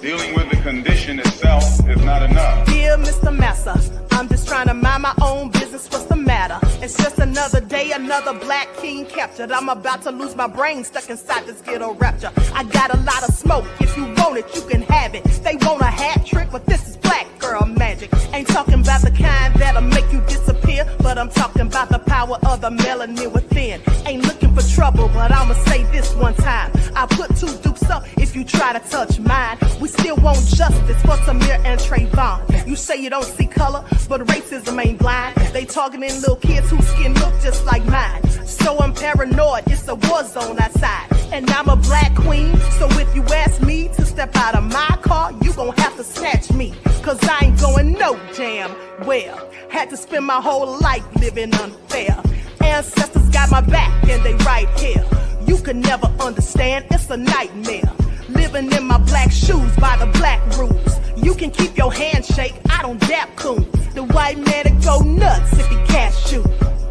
Dealing with the condition itself is not enough. Dear Mr. Massa, I'm just trying to mind my own business. What's the matter? It's just another day, another black king captured. I'm about to lose my brain, stuck inside this ghetto rapture. I got a lot of smoke. If you want it, you can have it. They want a hat trick, but this is black girl magic. Ain't talking about the kind that'll make you disappear, but I'm talking about the power of the melanin within. Ain't looking for trouble, but I'ma say this one time. I put two dukes up if you try to touch mine. We still want justice for Samir and Trayvon. You say you don't see color, but racism ain't blind. They targeting little kids whose skin look just like mine. So I'm paranoid, it's a war zone outside. And I'm a black queen, so if you ask me to step out of my car, you gon' have to snatch me. Cause I ain't going no damn well. Had to spend my whole life living unfair. Ancestors got my back and they right here. You can never understand, it's a nightmare. Living in my black shoes by the black rules. You can keep your handshake, I don't dap coons. The white man to go nuts if he can't shoot.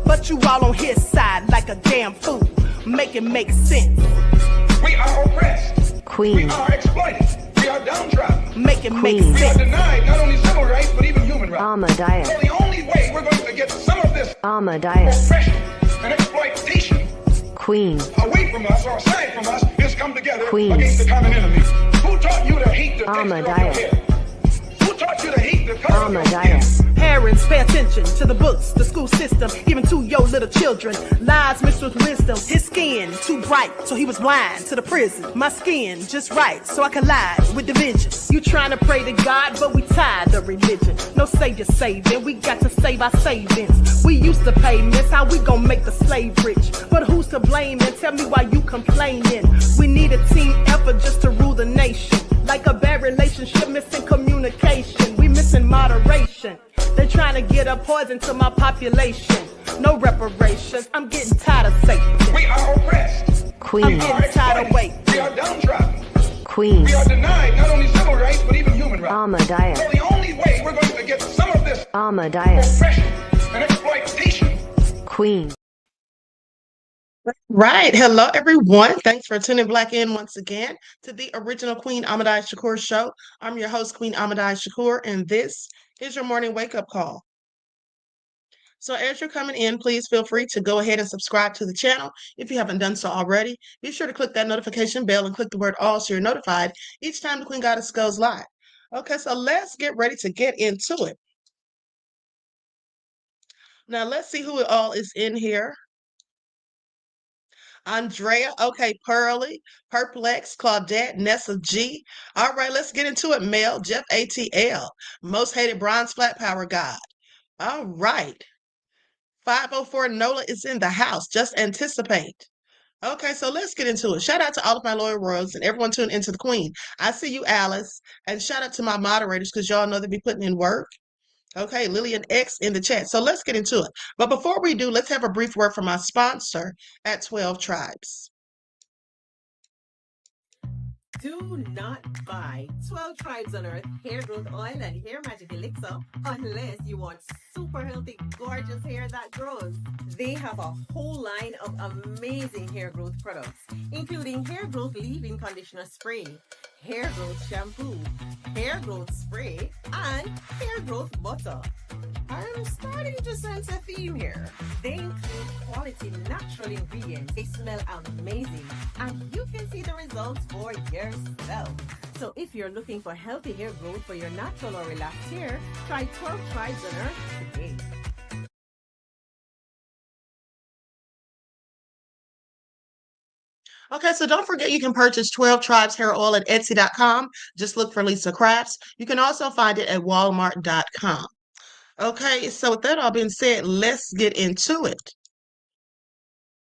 But you all on his side like a damn fool. Make it make sense. We are oppressed. Queen. We are exploited. We are downtrodden. Make it make Queen. We are sense. denied not only civil rights, but even human rights. Ahmadiyyah. So the only way we're going to get some of this Ahmadiyyah. oppression and exploitation Queen. away from us or aside from us is come together Queen. against the common enemy. Who taught you to hate the texture of your Ahmadiyyah. hair? Who taught you to hate the color of your skin? Ahmadiyyah. Parents, pay attention to the books, the school system, even to your little children. Lies mixed with wisdom. His skin too bright, so he was blind to the prison. My skin just right, so I collide with division. You trying to pray to God, but we tired of religion. No savior saving, we got to save our savings. We used to pay miss, how we gon' make the slave rich? But who's to blame, and tell me why you complaining? We need a team effort just to rule the nation. Like a bad relationship, missing communication. We missing moderation. They're trying to get a poison to my population. No reparations. I'm getting tired of Satan. We are oppressed. I'm Queen. getting tired of waiting. We are downtrodden. Queen. We are denied not only civil rights, but even human rights. Ahmadiyyah. So the only way we're going to get some of this Ahmadiyyah. oppression and exploitation. Queen. Right. Hello, everyone. Thanks for tuning back in once again to the original Queen Ahmadiyyah Shakur show. I'm your host, Queen Ahmadiyyah Shakur, and this is your morning wake-up call. So as you're coming in, please feel free to go ahead and subscribe to the channel if you haven't done so already. Be sure to click that notification bell and click the word all so you're notified each time the Queen Goddess goes live. Okay, so let's get ready to get into it. Now, let's see who all is in here. Andrea, okay, Pearly, Perplex, Claudette, Nessa G. All right, let's get into it. Mel, Jeff ATL, Most Hated Bronze Flat Power God. All right. 504 Nola is in the house. Just anticipate. Okay, so let's get into it. Shout out to all of my loyal royals and everyone tuned into the Queen. I see you, Alice. And shout out to my moderators because y'all know they be putting in work. Okay, Lillian X in the chat. So let's get into it. But before we do, let's have a brief word from my sponsor at 12 Tribes. Do not buy 12 Tribes on Earth hair growth oil and hair magic elixir unless you want super healthy, gorgeous hair that grows. They have a whole line of amazing hair growth products, including hair growth leave-in conditioner spray, hair growth shampoo, hair growth spray, and hair growth butter. I'm starting to sense a theme here. They include quality natural ingredients. They smell amazing, and you can see the results for yourself. So if you're looking for healthy hair growth for your natural or relaxed hair, try 12 Tribes on Earth today. Okay, so don't forget you can purchase 12 Tribes hair oil at Etsy.com. Just look for Lisa Crafts. You can also find it at Walmart.com. Okay, so with that all being said, let's get into it.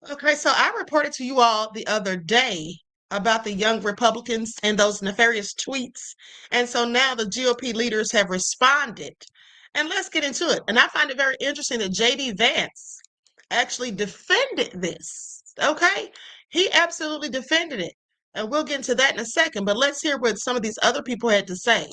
Okay, so I reported to you all the other day about the young Republicans and those nefarious tweets. And so now the GOP leaders have responded. And let's get into it. And I find it very interesting that JD Vance actually defended this. Okay, he absolutely defended it. And we'll get into that in a second. But let's hear what some of these other people had to say.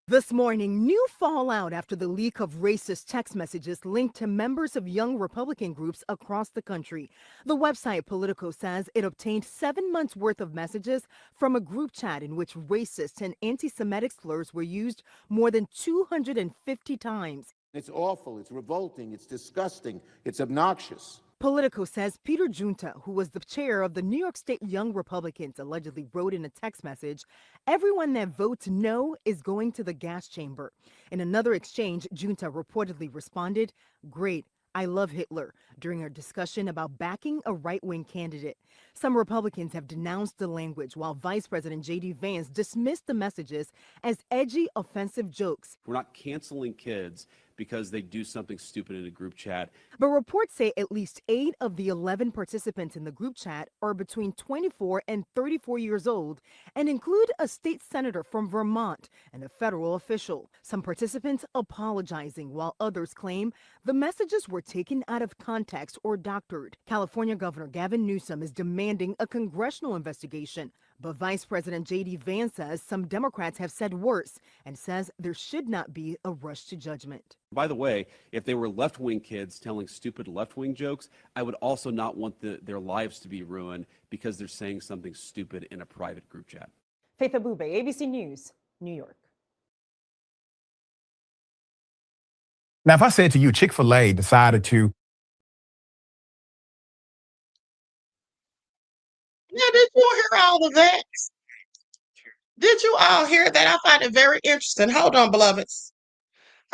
This morning, new fallout after the leak of racist text messages linked to members of young Republican groups across the country. The website Politico says it obtained 7 months' worth of messages from a group chat in which racist and anti Semitic slurs were used more than 250 times. It's awful, it's revolting, it's disgusting, it's obnoxious. Politico says Peter Junta, who was the chair of the New York State Young Republicans, allegedly wrote in a text message, "Everyone that votes no is going to the gas chamber." In another exchange, Junta reportedly responded, "Great. I love Hitler," during a discussion about backing a right-wing candidate. Some Republicans have denounced the language, while Vice President J.D. Vance dismissed the messages as edgy, offensive jokes. We're not canceling kids because they do something stupid in a group chat. But reports say at least 8 of the 11 participants in the group chat are between 24 and 34 years old and include a state senator from Vermont and a federal official. Some participants apologizing, while others claim the messages were taken out of context or doctored. California Governor Gavin Newsom is demanding a congressional investigation, but Vice President J.D. Vance says some Democrats have said worse and says there should not be a rush to judgment. By the way, if they were left-wing kids telling stupid left-wing jokes, I would also not want their lives to be ruined because they're saying something stupid in a private group chat. Faith Abube, ABC News, New York. Now, if I said to you, Chick-fil-A decided to. Now, did you hear all of that? Did you all hear that? I find it very interesting. Hold on, beloveds.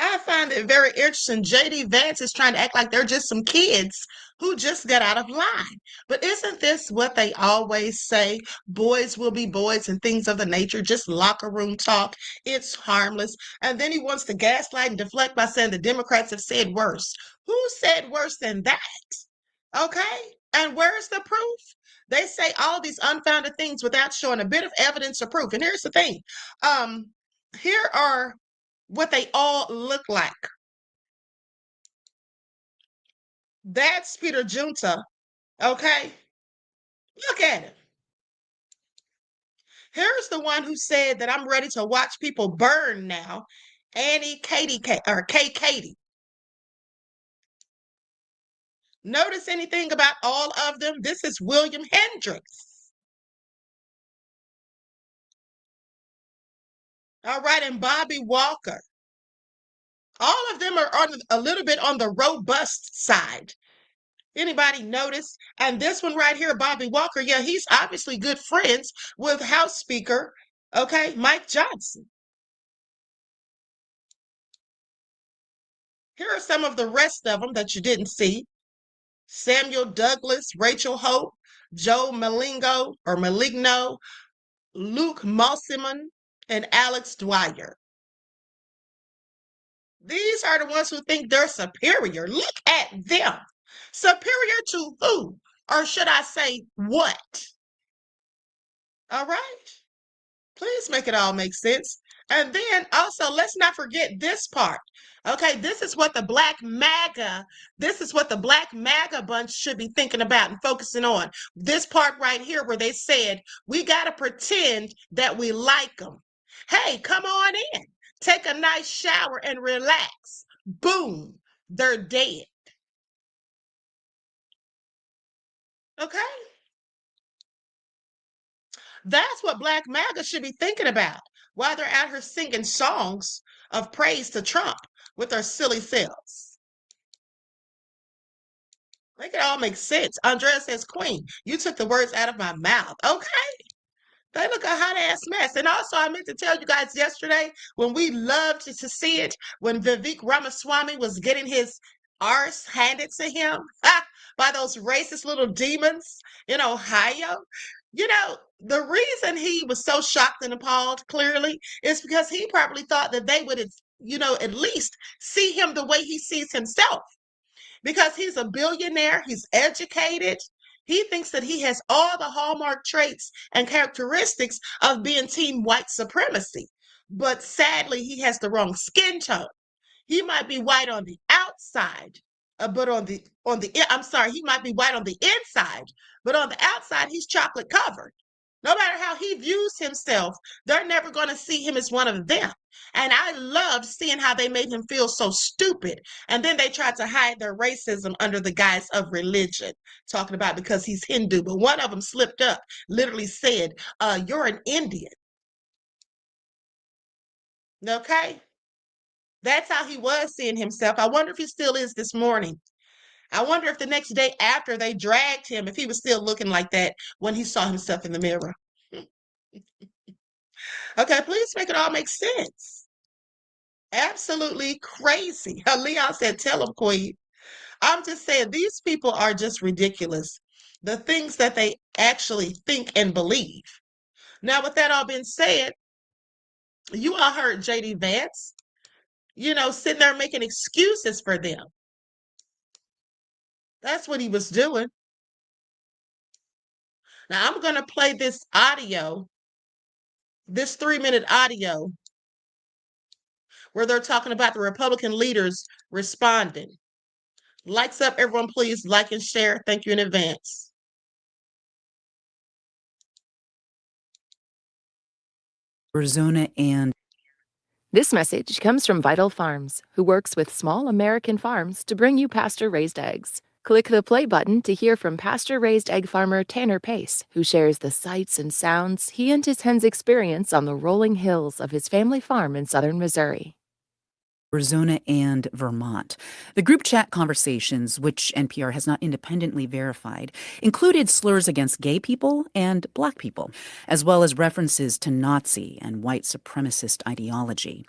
I find it very interesting. J.D. Vance is trying to act like they're just some kids who just got out of line. But isn't this what they always say? Boys will be boys and things of the nature, just locker room talk. It's harmless. And then he wants to gaslight and deflect by saying the Democrats have said worse. Who said worse than that? Okay? And where's the proof? They say all these unfounded things without showing a bit of evidence or proof. And here's the thing. Here are what they all look like. That's Peter Junta, okay? Look at him. Here's the one who said that I'm ready to watch people burn now, Annie Katie, or K. Katie. Notice anything about all of them? This is William Hendricks. All right, and Bobby Walker. All of them are on a little bit on the robust side. Anybody notice? And this one right here, Bobby Walker, yeah, he's obviously good friends with House Speaker, okay, Mike Johnson. Here are some of the rest of them that you didn't see. Samuel Douglas, Rachel Hope, Joe Maligno, Luke Mossman, and Alex Dwyer. These are the ones who think they're superior. Look at them. Superior to who? Or should I say what? All right? Please make it all make sense. And then also, let's not forget this part. Okay, this is what the Black MAGA bunch should be thinking about and focusing on. This part right here where they said, we got to pretend that we like them. Hey, come on in. Take a nice shower and relax. Boom, they're dead. Okay? That's what Black MAGA should be thinking about while they're out here singing songs of praise to Trump with their silly selves. Make it all make sense. Andrea says, Queen, you took the words out of my mouth. Okay. They look a hot ass mess. And also, I meant to tell you guys yesterday when we loved to see it, when Vivek Ramaswamy was getting his arse handed to him by those racist little demons in Ohio. You know, the reason he was so shocked and appalled, clearly, is because he probably thought that they would, at least see him the way he sees himself. Because he's a billionaire, he's educated. He thinks that he has all the hallmark traits and characteristics of being team white supremacy. But sadly, he has the wrong skin tone. He might be white on the outside, but he might be white on the inside, but on the outside, he's chocolate covered. No matter how he views himself, they're never going to see him as one of them. And I loved seeing how they made him feel so stupid. And then they tried to hide their racism under the guise of religion, talking about because he's Hindu. But one of them slipped up, literally said, you're an Indian. Okay? That's how he was seeing himself. I wonder if he still is this morning. I wonder if the next day after they dragged him, if he was still looking like that when he saw himself in the mirror. Okay, please make it all make sense. Absolutely crazy. Leon said, tell him, Queen. I'm just saying, these people are just ridiculous. The things that they actually think and believe. Now, with that all being said, you all heard JD Vance, sitting there making excuses for them. That's what he was doing. Now, I'm going to play this audio, this 3-minute audio, where they're talking about the Republican leaders responding. Likes up, everyone, please like and share. Thank you in advance. Arizona and This message comes from Vital Farms, who works with small American farms to bring you pasture-raised eggs. Click the play button to hear from pasture-raised egg farmer Tanner Pace, who shares the sights and sounds he and his hens experience on the rolling hills of his family farm in southern Missouri. Arizona and Vermont. The group chat conversations, which NPR has not independently verified, included slurs against gay people and Black people, as well as references to Nazi and white supremacist ideology.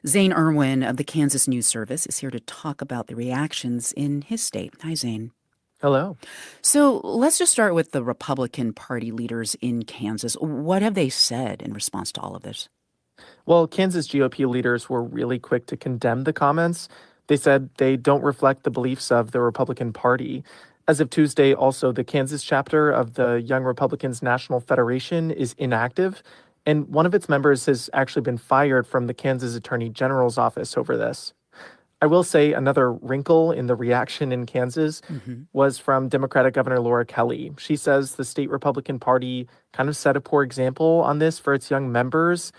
Zane Irwin of the Kansas News Service is here to talk about the reactions in his state. Hi, Zane. Hello. So let's just start with the Republican Party leaders in Kansas. What have they said in response to all of this? Well, Kansas GOP leaders were really quick to condemn the comments. They said they don't reflect the beliefs of the Republican Party. As of Tuesday, also, the Kansas chapter of the Young Republicans National Federation is inactive, and one of its members has actually been fired from the Kansas Attorney General's office over this. I will say another wrinkle in the reaction in Kansas was from Democratic Governor Laura Kelly. She says the state Republican Party kind of set a poor example on this for its young members.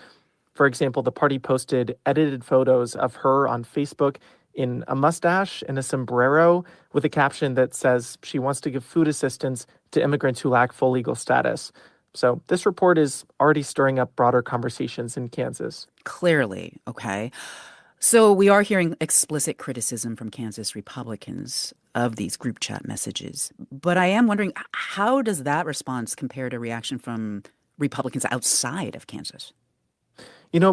For example, the party posted edited photos of her on Facebook in a mustache and a sombrero with a caption that says she wants to give food assistance to immigrants who lack full legal status. So this report is already stirring up broader conversations in Kansas. Clearly, okay. So we are hearing explicit criticism from Kansas Republicans of these group chat messages. But I am wondering, how does that response compare to reaction from Republicans outside of Kansas?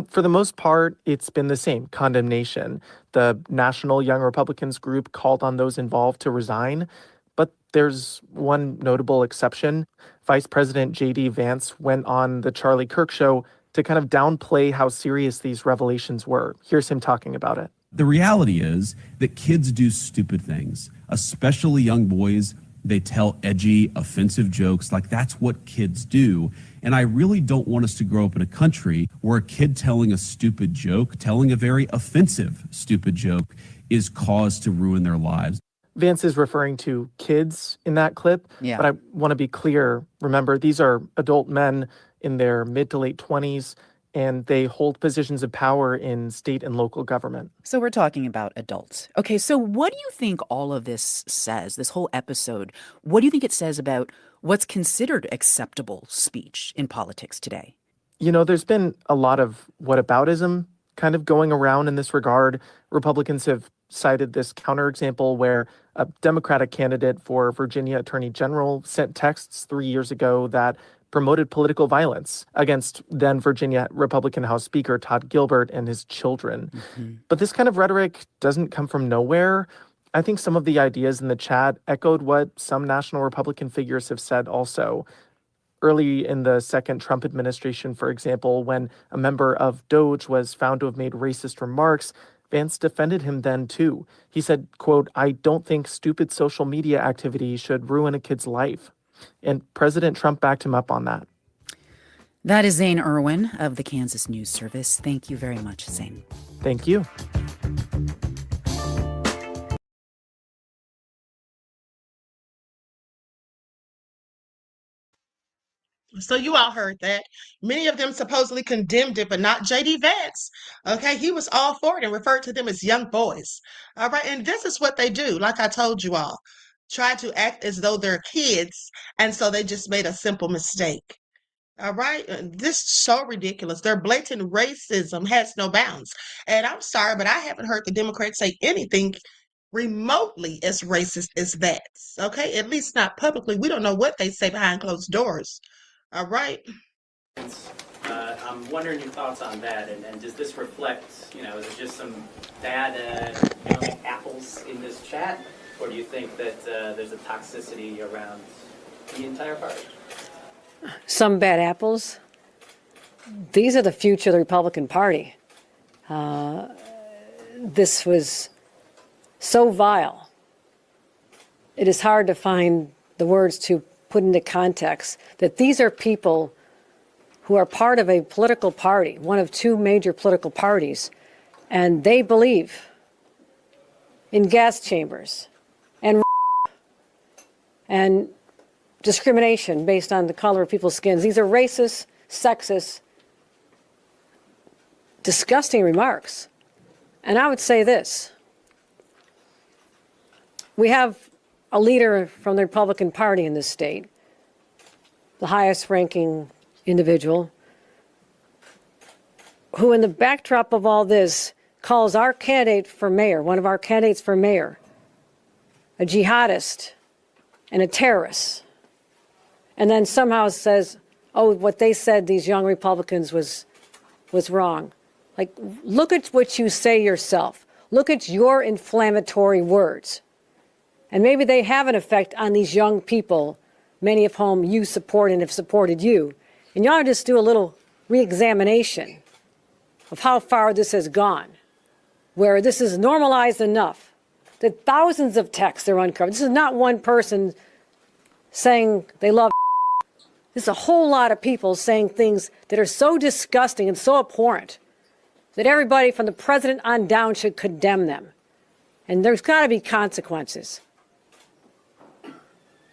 For the most part, it's been the same condemnation. The National Young Republicans group called on those involved to resign. But there's one notable exception. Vice President J.D. Vance went on the Charlie Kirk show to kind of downplay how serious these revelations were. Here's him talking about it. The reality is that kids do stupid things, especially young boys. They tell edgy, offensive jokes. Like, that's what kids do. And I really don't want us to grow up in a country where a kid telling a stupid joke, telling a very offensive stupid joke, is cause to ruin their lives. Vance is referring to kids in that clip. Yeah. But I want to be clear. Remember, these are adult men in their mid to late 20s, and they hold positions of power in state and local government. So we're talking about adults. Okay, so what do you think all of this says, this whole episode? What do you think it says about what's considered acceptable speech in politics today? There's been a lot of whataboutism kind of going around in this regard. Republicans have cited this counterexample where a Democratic candidate for Virginia Attorney General sent texts 3 years ago that promoted political violence against then Virginia Republican House Speaker Todd Gilbert and his children. But this kind of rhetoric doesn't come from nowhere. I think some of the ideas in the chat echoed what some national Republican figures have said also. Early in the second Trump administration, for example, when a member of DOJ was found to have made racist remarks, Vance defended him then too. He said, quote, "I don't think stupid social media activity should ruin a kid's life." And President Trump backed him up on that. That is Zane Irwin of the Kansas News Service. Thank you very much, Zane. Thank you. So you all heard that. Many of them supposedly condemned it, but not J.D. Vance. Okay, he was all for it and referred to them as young boys. All right, and this is what they do, like I told you all. Try to act as though they're kids, and so they just made a simple mistake. All right, this is so ridiculous. Their blatant racism has no bounds. And I'm sorry, but I haven't heard the Democrats say anything remotely as racist as that. Okay, at least not publicly. We don't know what they say behind closed doors. All right. I'm wondering your thoughts on that, and does this reflect, is it just some bad young apples in this chat, or do you think that there's a toxicity around the entire party? Some bad apples. These are the future of the Republican Party. This was so vile. It is hard to find the words to put into context that these are people who are part of a political party, one of two major political parties, and they believe in gas chambers and discrimination based on the color of people's skins. These are racist, sexist, disgusting remarks. And I would say this. We have a leader from the Republican Party in this state, the highest ranking individual, who in the backdrop of all this calls our candidate for mayor, one of our candidates for mayor, a jihadist and a terrorist, and then somehow says, oh, what they said, these young Republicans, was wrong. Like, look at what you say yourself. Look at your inflammatory words. And maybe they have an effect on these young people, many of whom you support and have supported you. And you ought to just do a little re-examination of how far this has gone, where this is normalized enough that thousands of texts are uncovered. This is not one person saying they love. This is a whole lot of people saying things that are so disgusting and so abhorrent that everybody from the president on down should condemn them. And there's got to be consequences.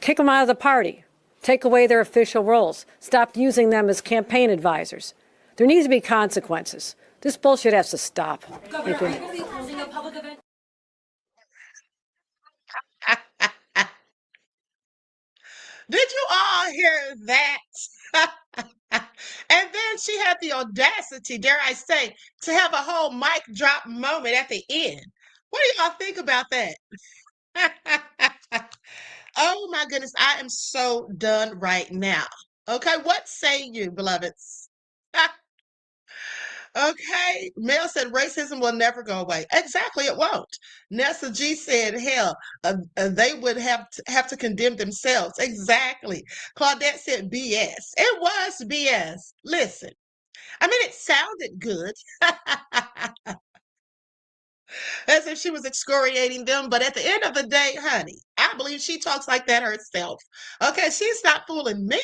Kick them out of the party. Take away their official roles. Stop using them as campaign advisors. There needs to be consequences. This bullshit has to stop. Governor, are you going to be holding a public event? Did you all hear that? And then she had the audacity, dare I say, to have a whole mic drop moment at the end. What do y'all think about that? Oh my goodness, I am so done right now. Okay, what say you, beloveds? Okay, Mel said racism will never go away. Exactly, it won't. Nessa G said, hell, they would have to condemn themselves. Exactly. Claudette said BS. It was BS. Listen, I mean, it sounded good. As if she was excoriating them. But at the end of the day, honey, I believe she talks like that herself. Okay, she's not fooling me.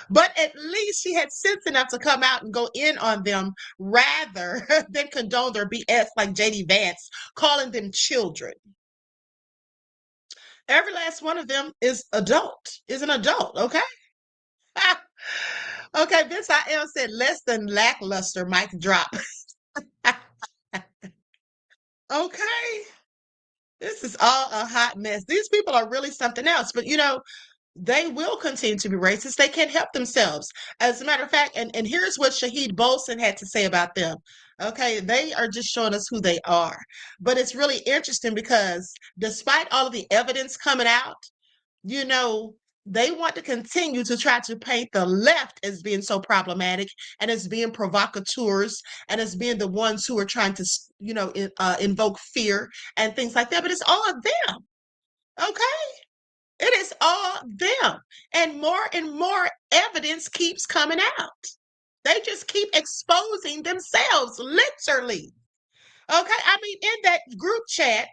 But at least she had sense enough to come out and go in on them rather than condone their BS like J.D. Vance, calling them children. Every last one of them is an adult, okay? Okay, Vince I.L. said less than lackluster, mic drop. Okay. This is all a hot mess. These people are really something else. But, they will continue to be racist. They can't help themselves. As a matter of fact, and here's what Shahid Bolson had to say about them. Okay, they are just showing us who they are. But it's really interesting because despite all of the evidence coming out, they want to continue to try to paint the left as being so problematic and as being provocateurs and as being the ones who are trying to, invoke fear and things like that. But it's all of them. Okay? It is all them. And more evidence keeps coming out. They just keep exposing themselves, literally. Okay? I mean, in that group chat,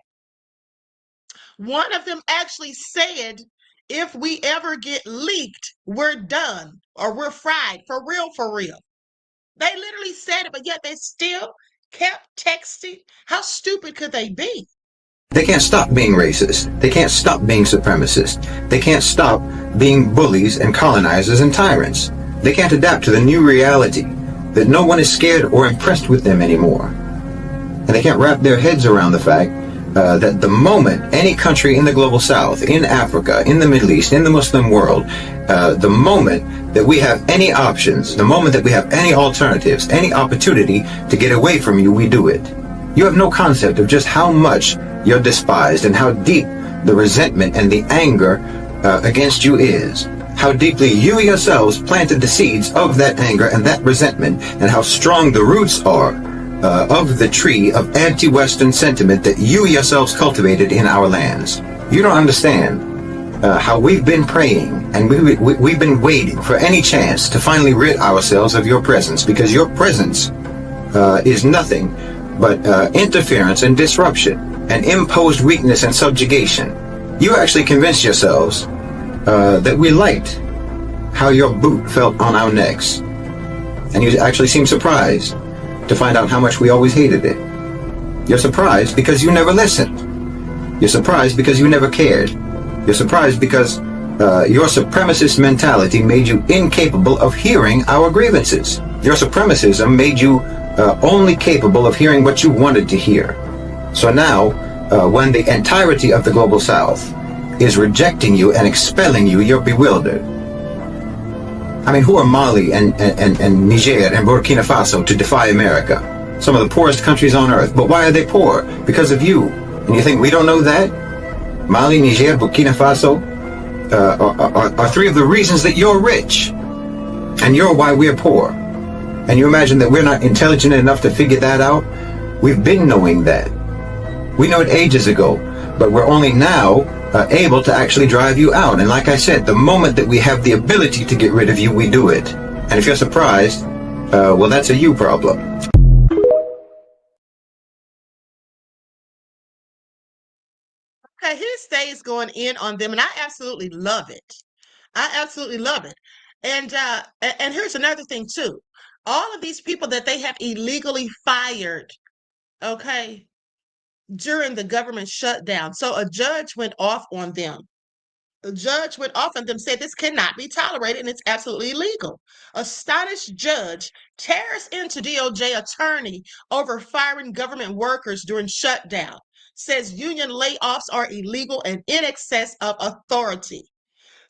one of them actually said, if we ever get leaked, we're done or we're fried. For real, for real. They literally said it, but yet they still kept texting. How stupid could they be? They can't stop being racist. They can't stop being supremacist. They can't stop being bullies and colonizers and tyrants. They can't adapt to the new reality that no one is scared or impressed with them anymore. And they can't wrap their heads around the fact that the moment any country in the global south, in Africa, in the Middle East, in the Muslim world, the moment that we have any options, the moment that we have any alternatives, any opportunity to get away from you, we do it. You have no concept of just how much you're despised and how deep the resentment and the anger against you is. How deeply you yourselves planted the seeds of that anger and that resentment, and how strong the roots are of the tree of anti-Western sentiment that you yourselves cultivated in our lands. You don't understand how we've been praying and we've been waiting for any chance to finally rid ourselves of your presence, because your presence is nothing but interference and disruption and imposed weakness and subjugation. You actually convinced yourselves that we liked how your boot felt on our necks, and you actually seemed surprised to find out how much we always hated it. You're surprised because you never listened. You're surprised because you never cared. You're surprised because your supremacist mentality made you incapable of hearing our grievances. Your supremacism made you only capable of hearing what you wanted to hear. So now, when the entirety of the global south is rejecting you and expelling you, you're bewildered. I mean, who are Mali and Niger and Burkina Faso to defy America? Some of the poorest countries on earth. But why are they poor? Because of you. And you think we don't know that? Mali, Niger, Burkina Faso are three of the reasons that you're rich. And you're why we're poor. And you imagine that we're not intelligent enough to figure that out? We've been knowing that. We know it ages ago, but we're only now able to actually drive you out. And like I said, the moment that we have the ability to get rid of you, we do it. And if you're surprised, well, that's a you problem. Okay, he stays going in on them, and I absolutely love it. I absolutely love it. And here's another thing too. All of these people that they have illegally fired, okay, during the government shutdown. So a judge went off on them. The judge went off on them, said this cannot be tolerated and it's absolutely illegal. Astonished judge tears into DOJ attorney over firing government workers during shutdown. Says union layoffs are illegal and in excess of authority.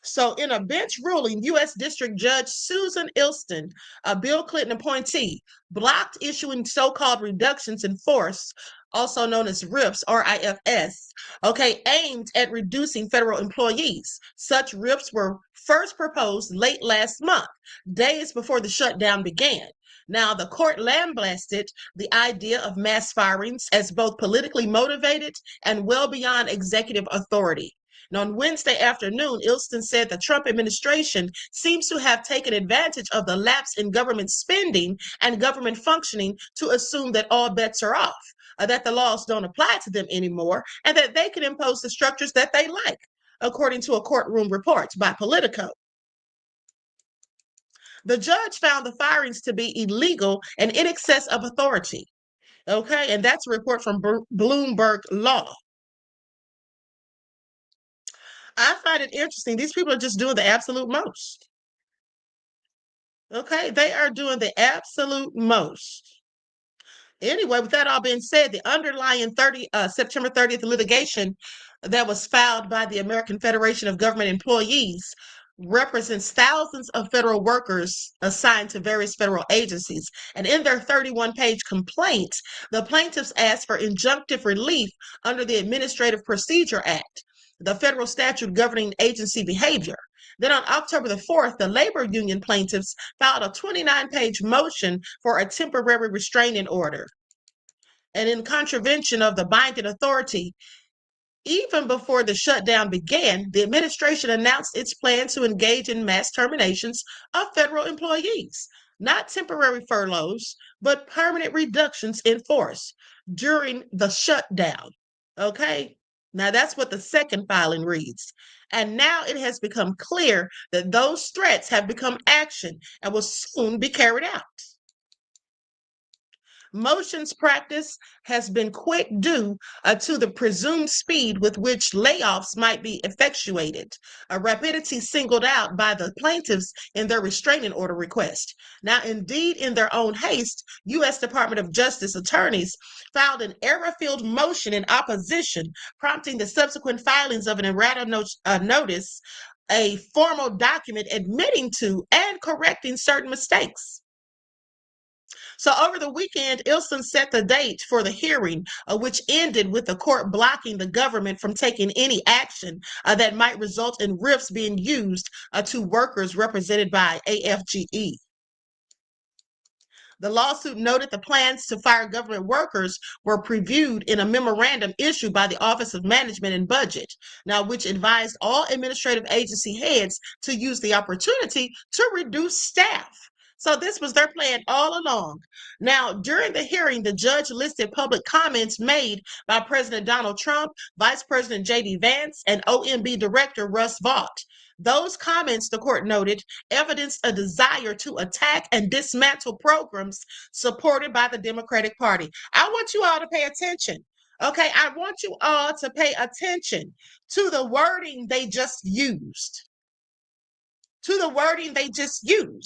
So in a bench ruling, U.S. District Judge Susan Ilston, a Bill Clinton appointee, blocked issuing so-called reductions in force, also known as RIFs, R-I-F-S, okay, aimed at reducing federal employees. Such RIFs were first proposed late last month, days before the shutdown began. Now, the court lambasted the idea of mass firings as both politically motivated and well beyond executive authority. Now, on Wednesday afternoon, Ilston said the Trump administration seems to have taken advantage of the lapse in government spending and government functioning to assume that all bets are off, that the laws don't apply to them anymore, and that they can impose the structures that they like, according to a courtroom report by Politico. The judge found the firings to be illegal and in excess of authority. Okay, and that's a report from Bloomberg Law. I find it interesting. These people are just doing the absolute most. Okay, they are doing the absolute most. Anyway, with that all being said, the underlying September 30th litigation that was filed by the American Federation of Government Employees represents thousands of federal workers assigned to various federal agencies. And in their 31-page complaint, the plaintiffs asked for injunctive relief under the Administrative Procedure Act, the federal statute governing agency behavior. Then on October the 4th, the labor union plaintiffs filed a 29-page motion for a temporary restraining order. And in contravention of the binding authority, even before the shutdown began, the administration announced its plan to engage in mass terminations of federal employees, not temporary furloughs, but permanent reductions in force during the shutdown. Okay? Now that's what the second filing reads. And now it has become clear that those threats have become action and will soon be carried out. Motions practice has been quick due to the presumed speed with which layoffs might be effectuated, a rapidity singled out by the plaintiffs in their restraining order request. Now, indeed, in their own haste, U.S. Department of Justice attorneys filed an error-filled motion in opposition, prompting the subsequent filings of an errata notice, a formal document admitting to and correcting certain mistakes. So over the weekend, Ilson set the date for the hearing, which ended with the court blocking the government from taking any action that might result in RIFs being used to workers represented by AFGE. The lawsuit noted the plans to fire government workers were previewed in a memorandum issued by the Office of Management and Budget, now which advised all administrative agency heads to use the opportunity to reduce staff. So this was their plan all along. Now, during the hearing, the judge listed public comments made by President Donald Trump, Vice President J.D. Vance, and OMB Director Russ Vought. Those comments, the court noted, evidenced a desire to attack and dismantle programs supported by the Democratic Party. I want you all to pay attention. Okay, I want you all to pay attention to the wording they just used.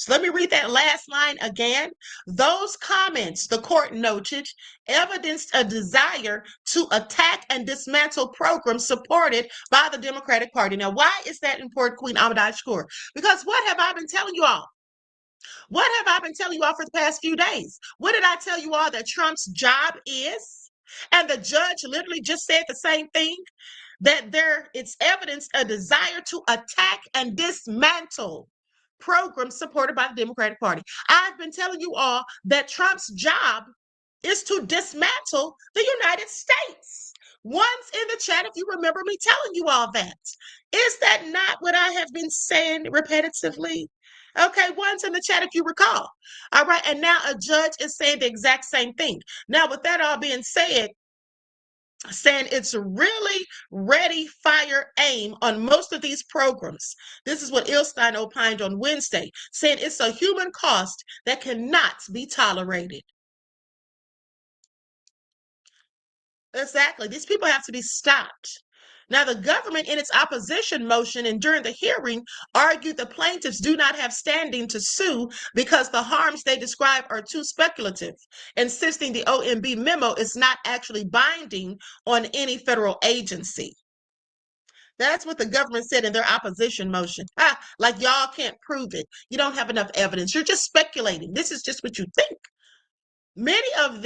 Let me read that last line again. Those comments, the court noted, evidenced a desire to attack and dismantle programs supported by the Democratic Party. Now, why is that important, Queen Ahmadiyyah Shakur? Because what have I been telling you all? What have I been telling you all for the past few days? What did I tell you all that Trump's job is? And the judge literally just said the same thing, that it's evidence a desire to attack and dismantle programs supported by the Democratic Party. I've been telling you all that Trump's job is to dismantle the United States. Once in the chat, if you remember me telling you all that. Is that not what I have been saying repetitively? Okay, once in the chat, if you recall. All right, and now a judge is saying the exact same thing. Now, with that all being said, saying it's really ready, fire, aim on most of these programs. This is what Ilstein opined on Wednesday, saying it's a human cost that cannot be tolerated. Exactly. These people have to be stopped. Now, the government, in its opposition motion and during the hearing, argued the plaintiffs do not have standing to sue because the harms they describe are too speculative, insisting the OMB memo is not actually binding on any federal agency. That's what the government said in their opposition motion. Like y'all can't prove it. You don't have enough evidence. You're just speculating. This is just what you think. Many of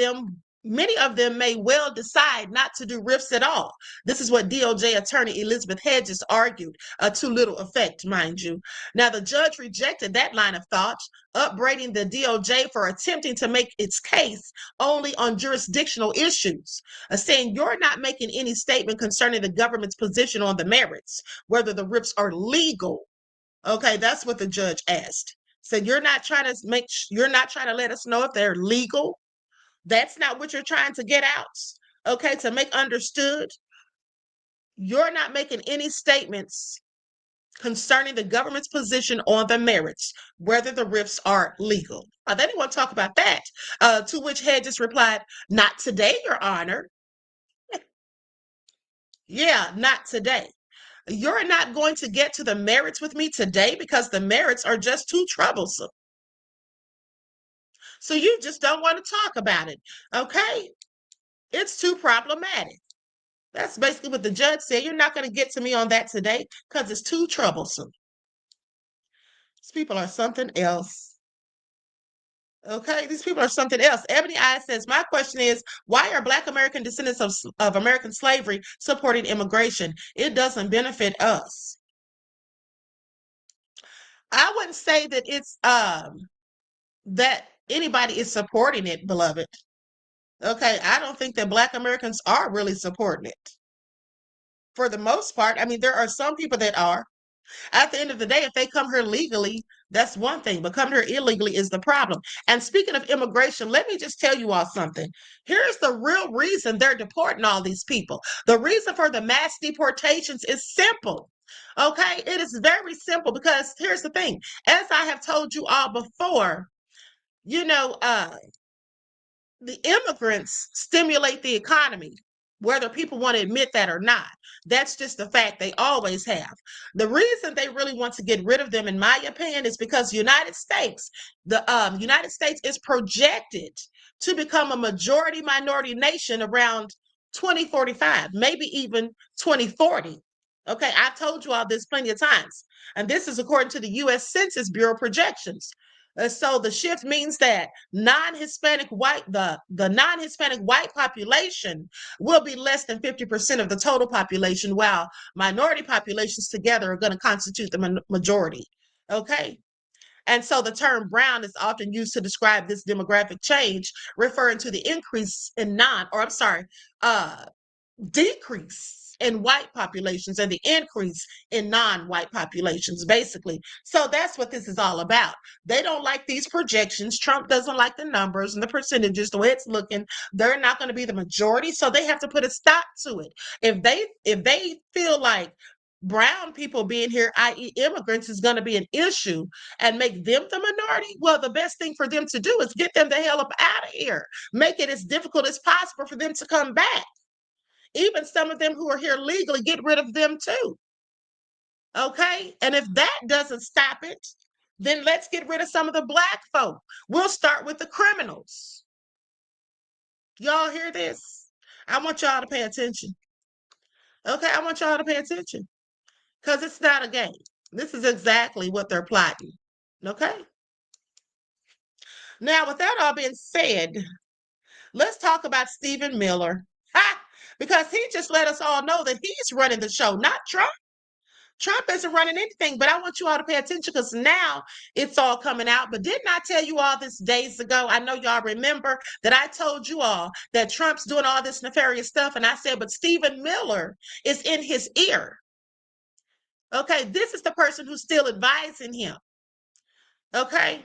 them may well decide not to do RIFs at all. This is what DOJ attorney Elizabeth Hedges argued, to little effect, mind you. Now, the judge rejected that line of thought, upbraiding the DOJ for attempting to make its case only on jurisdictional issues, saying you're not making any statement concerning the government's position on the merits, whether the RIFs are legal. Okay, that's what the judge asked. Said you're not trying to let us know if they're legal. That's not what you're trying to get out, okay, to make understood. You're not making any statements concerning the government's position on the merits, whether the RIFs are legal. They didn't want to talk about that, to which Hedges replied, not today, Your Honor. Yeah, not today. You're not going to get to the merits with me today because the merits are just too troublesome. So you just don't want to talk about it, okay? It's too problematic. That's basically what the judge said. You're not going to get to me on that today because it's too troublesome. These people are something else. Okay, these people are something else. Ebony Eye says, my question is, why are Black American descendants of American slavery supporting immigration? It doesn't benefit us. I wouldn't say that it's that anybody is supporting it, beloved. Okay, I don't think that Black Americans are really supporting it. For the most part, I mean, there are some people that are. At the end of the day, if they come here legally, that's one thing, but coming here illegally is the problem. And speaking of immigration, let me just tell you all something. Here's the real reason they're deporting all these people. The reason for the mass deportations is simple. Okay, it is very simple because here's the thing. As I have told you all before, you know, the immigrants stimulate the economy, whether people want to admit that or not. That's just a fact. They always have. The reason they really want to get rid of them, in my opinion, is because the United States is projected to become a majority minority nation around 2045, maybe even 2040. Okay, I've told you all this plenty of times. And this is according to the U.S. Census Bureau projections. So the shift means that the non-Hispanic white population will be less than 50% of the total population, while minority populations together are going to constitute the majority. Okay. And so the term brown is often used to describe this demographic change, referring to the increase in decrease in white populations and the increase in non-white populations, basically. So that's what this is all about. They don't like these projections. Trump doesn't like the numbers and the percentages, the way it's looking. They're not going to be the majority, so they have to put a stop to it. If they feel like brown people being here, i.e. immigrants, is going to be an issue and make them the minority, well, the best thing for them to do is get them the hell up out of here. Make it as difficult as possible for them to come back. Even some of them who are here legally, get rid of them too. Okay? And if that doesn't stop it, then let's get rid of some of the black folk. We'll start with the criminals. Y'all hear this? I want y'all to pay attention. Okay? I want y'all to pay attention. Because it's not a game. This is exactly what they're plotting. Okay? Now, with that all being said, let's talk about Stephen Miller. Because he just let us all know that he's running the show, not Trump. Trump isn't running anything, but I want you all to pay attention because now it's all coming out. But didn't I tell you all this days ago? I know y'all remember that I told you all that Trump's doing all this nefarious stuff. And I said, but Stephen Miller is in his ear. Okay, this is the person who's still advising him. Okay,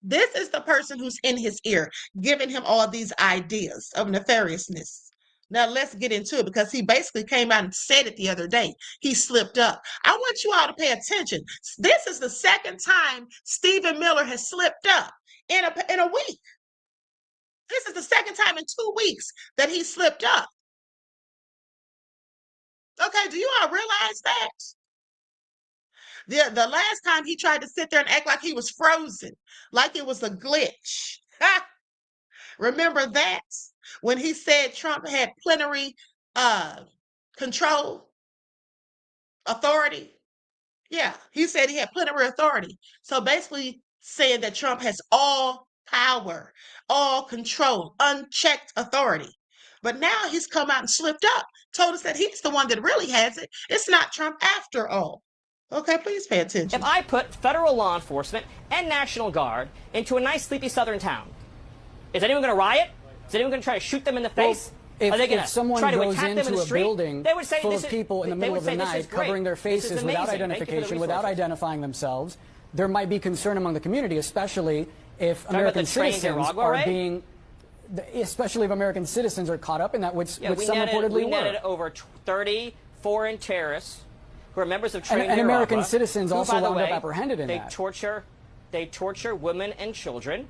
this is the person who's in his ear, giving him all these ideas of nefariousness. Now, let's get into it because he basically came out and said it the other day. He slipped up. I want you all to pay attention. This is the second time Stephen Miller has slipped up in a week. This is the second time in 2 weeks that he slipped up. Okay, do you all realize that? The last time he tried to sit there and act like he was frozen, like it was a glitch. Remember that? When he said Trump had plenary control, authority. Yeah, he said he had plenary authority. So basically saying that Trump has all power, all control, unchecked authority. But now he's come out and slipped up, told us that he's the one that really has it. It's not Trump after all. Okay, please pay attention. If I put federal law enforcement and National Guard into a nice, sleepy southern town, is anyone going to riot? Is anyone going to try to shoot them in the face? Well, Are they going to someone try to goes attack them in into the a street? building They would say full of people in the middle of the night, covering their faces without identification, without identifying themselves, there might be concern among the community, especially if American citizens are being, especially if American citizens are caught up in that, which some reportedly were. We netted over 30 foreign terrorists who are members of Train and American citizens also wound up apprehended in that. They torture women and children.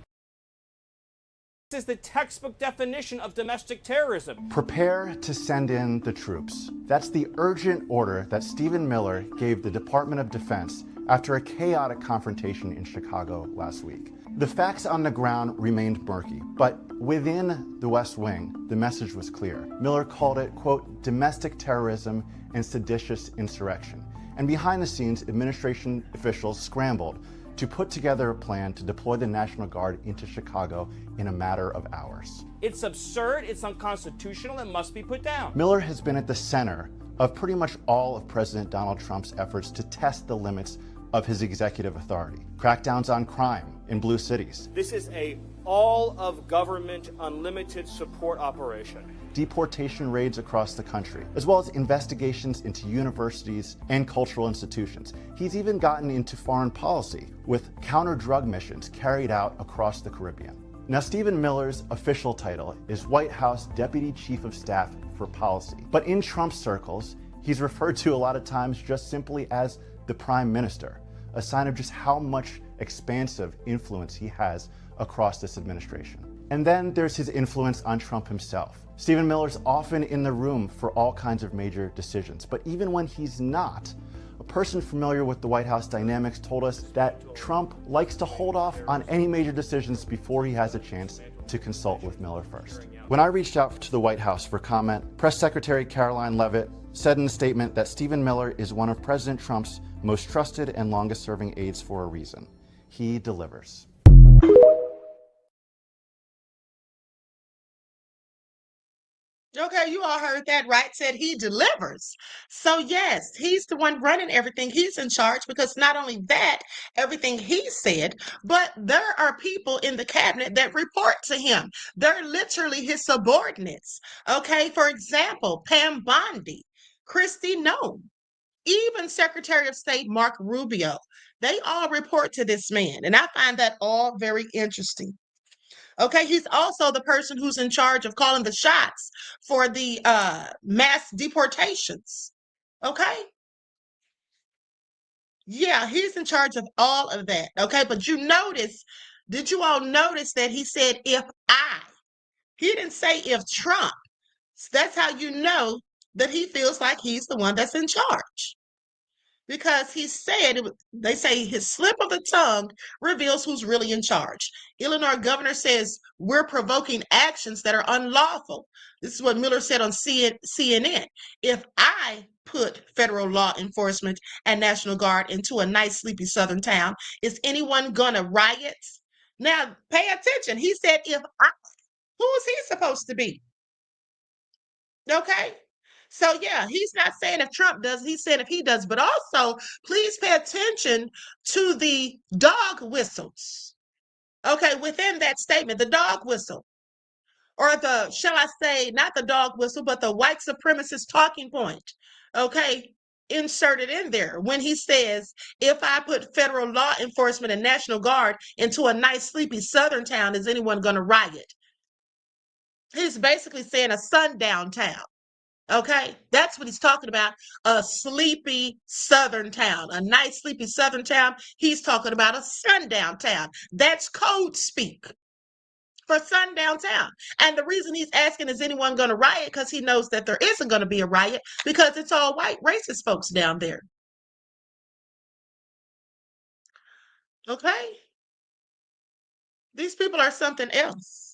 This is the textbook definition of domestic terrorism. Prepare to send in the troops. That's the urgent order that Stephen Miller gave the Department of Defense after a chaotic confrontation in Chicago last week. The facts on the ground remained murky, but within the West Wing, the message was clear. Miller called it, quote, domestic terrorism and seditious insurrection. And behind the scenes, administration officials scrambled to put together a plan to deploy the National Guard into Chicago in a matter of hours. It's absurd, it's unconstitutional, and must be put down. Miller has been at the center of pretty much all of President Donald Trump's efforts to test the limits of his executive authority. Crackdowns on crime in blue cities. This is a all-of-government unlimited support operation. Deportation raids across the country, as well as investigations into universities and cultural institutions. He's even gotten into foreign policy with counter-drug missions carried out across the Caribbean. Now, Stephen Miller's official title is White House Deputy Chief of Staff for Policy. But in Trump circles, he's referred to a lot of times just simply as the Prime Minister, a sign of just how much expansive influence he has across this administration. And then there's his influence on Trump himself. Stephen Miller's often in the room for all kinds of major decisions, but even when he's not, a person familiar with the White House dynamics told us that Trump likes to hold off on any major decisions before he has a chance to consult with Miller first. When I reached out to the White House for comment, Press Secretary Caroline Leavitt said in a statement that Stephen Miller is one of President Trump's most trusted and longest-serving aides for a reason. He delivers. Okay, you all heard that, right? Said he delivers. So yes, he's the one running everything. He's in charge because not only that, everything he said, but there are people in the cabinet that report to him. They're literally his subordinates. Okay, for example, Pam Bondi, Christy Nome, even Secretary of State Mark Rubio. They all report to this man, and I find that all very interesting. Okay, he's also the person who's in charge of calling the shots for the mass deportations. Okay? Yeah, he's in charge of all of that. Okay, but did you all notice that he said, if I? He didn't say if Trump. So that's how you know that he feels like he's the one that's in charge. Because he said, they say his slip of the tongue reveals who's really in charge. Illinois governor says we're provoking actions that are unlawful. This is what Miller said on CNN. If I put federal law enforcement and National Guard into a nice, sleepy southern town, is anyone going to riot? Now, pay attention. He said, if I, who is he supposed to be? Okay? So yeah, he's not saying if Trump does, he's saying if he does, but also please pay attention to the dog whistles. Okay, within that statement, the dog whistle, or the, shall I say, not the dog whistle, but the white supremacist talking point, okay, inserted in there when he says, if I put federal law enforcement and National Guard into a nice, sleepy southern town, is anyone going to riot? He's basically saying a sundown town. Okay, that's what he's talking about. A sleepy southern town, a nice sleepy southern town. He's talking about a sundown town. That's code speak for sundown town. And the reason he's asking, is anyone going to riot? Because he knows that there isn't going to be a riot because it's all white racist folks down there. Okay, these people are something else.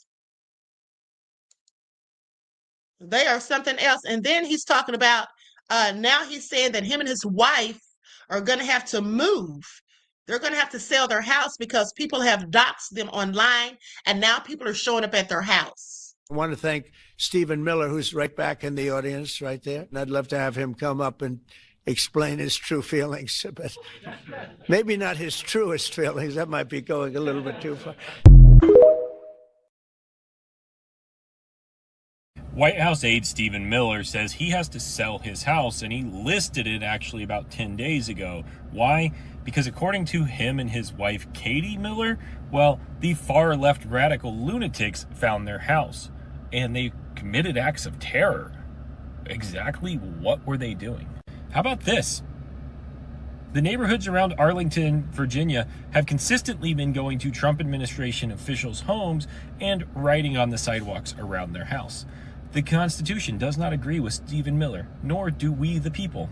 They are something else. And then he's talking about, now he's saying that him and his wife are going to have to move. They're going to have to sell their house because people have doxed them online, and now people are showing up at their house. I want to thank Stephen Miller, who's right back in the audience right there. And I'd love to have him come up and explain his true feelings, but maybe not his truest feelings. That might be going a little bit too far. White House aide Stephen Miller says he has to sell his house, and he listed it actually about 10 days ago. Why? Because according to him and his wife, Katie Miller, well, the far left radical lunatics found their house, and they committed acts of terror. Exactly what were they doing? How about this? The neighborhoods around Arlington, Virginia, have consistently been going to Trump administration officials' homes and writing on the sidewalks around their house. The Constitution does not agree with Stephen Miller, nor do we the people.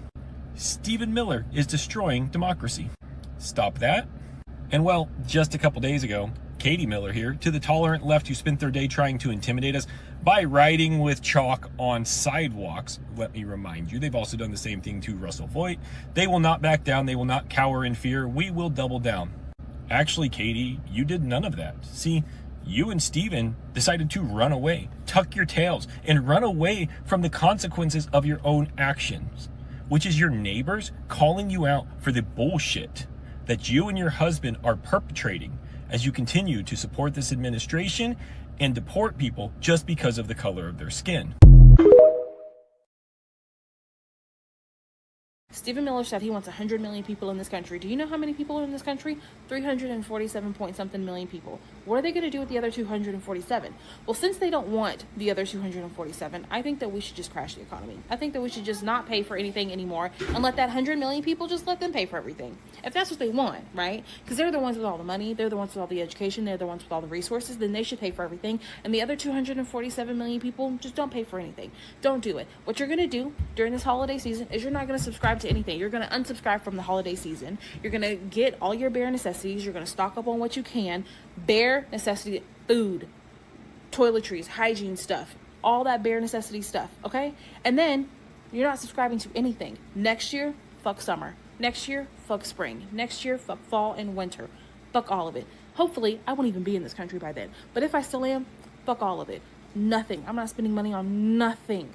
Stephen Miller is destroying democracy. Stop that. And well, just a couple days ago, Katie Miller here, to the tolerant left who spent their day trying to intimidate us by writing with chalk on sidewalks. Let me remind you, they've also done the same thing to Russell Voigt. They will not back down. They will not cower in fear. We will double down. Actually, Katie, you did none of that. See, you and Stephen decided to run away, tuck your tails, and run away from the consequences of your own actions, which is your neighbors calling you out for the bullshit that you and your husband are perpetrating as you continue to support this administration and deport people just because of the color of their skin. Stephen Miller said he wants 100 million people in this country. Do you know how many people are in this country? 347 point something million people. What are they going to do with the other 247? Well, since they don't want the other 247, I think that we should just crash the economy. I think that we should just not pay for anything anymore and let that 100 million people, just let them pay for everything. If that's what they want, right? Because they're the ones with all the money, they're the ones with all the education, they're the ones with all the resources, then they should pay for everything. And the other 247 million people just don't pay for anything. Don't do it. What you're going to do during this holiday season is you're not going to subscribe to anything. You're going to unsubscribe from the holiday season. You're going to get all your bare necessities. You're going to stock up on what you can. Bare necessity, food, toiletries, hygiene stuff, all that bare necessity stuff, okay? And then you're not subscribing to anything. Next year, fuck summer. Next year, fuck spring. Next year, fuck fall and winter. Fuck all of it. Hopefully, I won't even be in this country by then. But if I still am, fuck all of it. Nothing. I'm not spending money on nothing.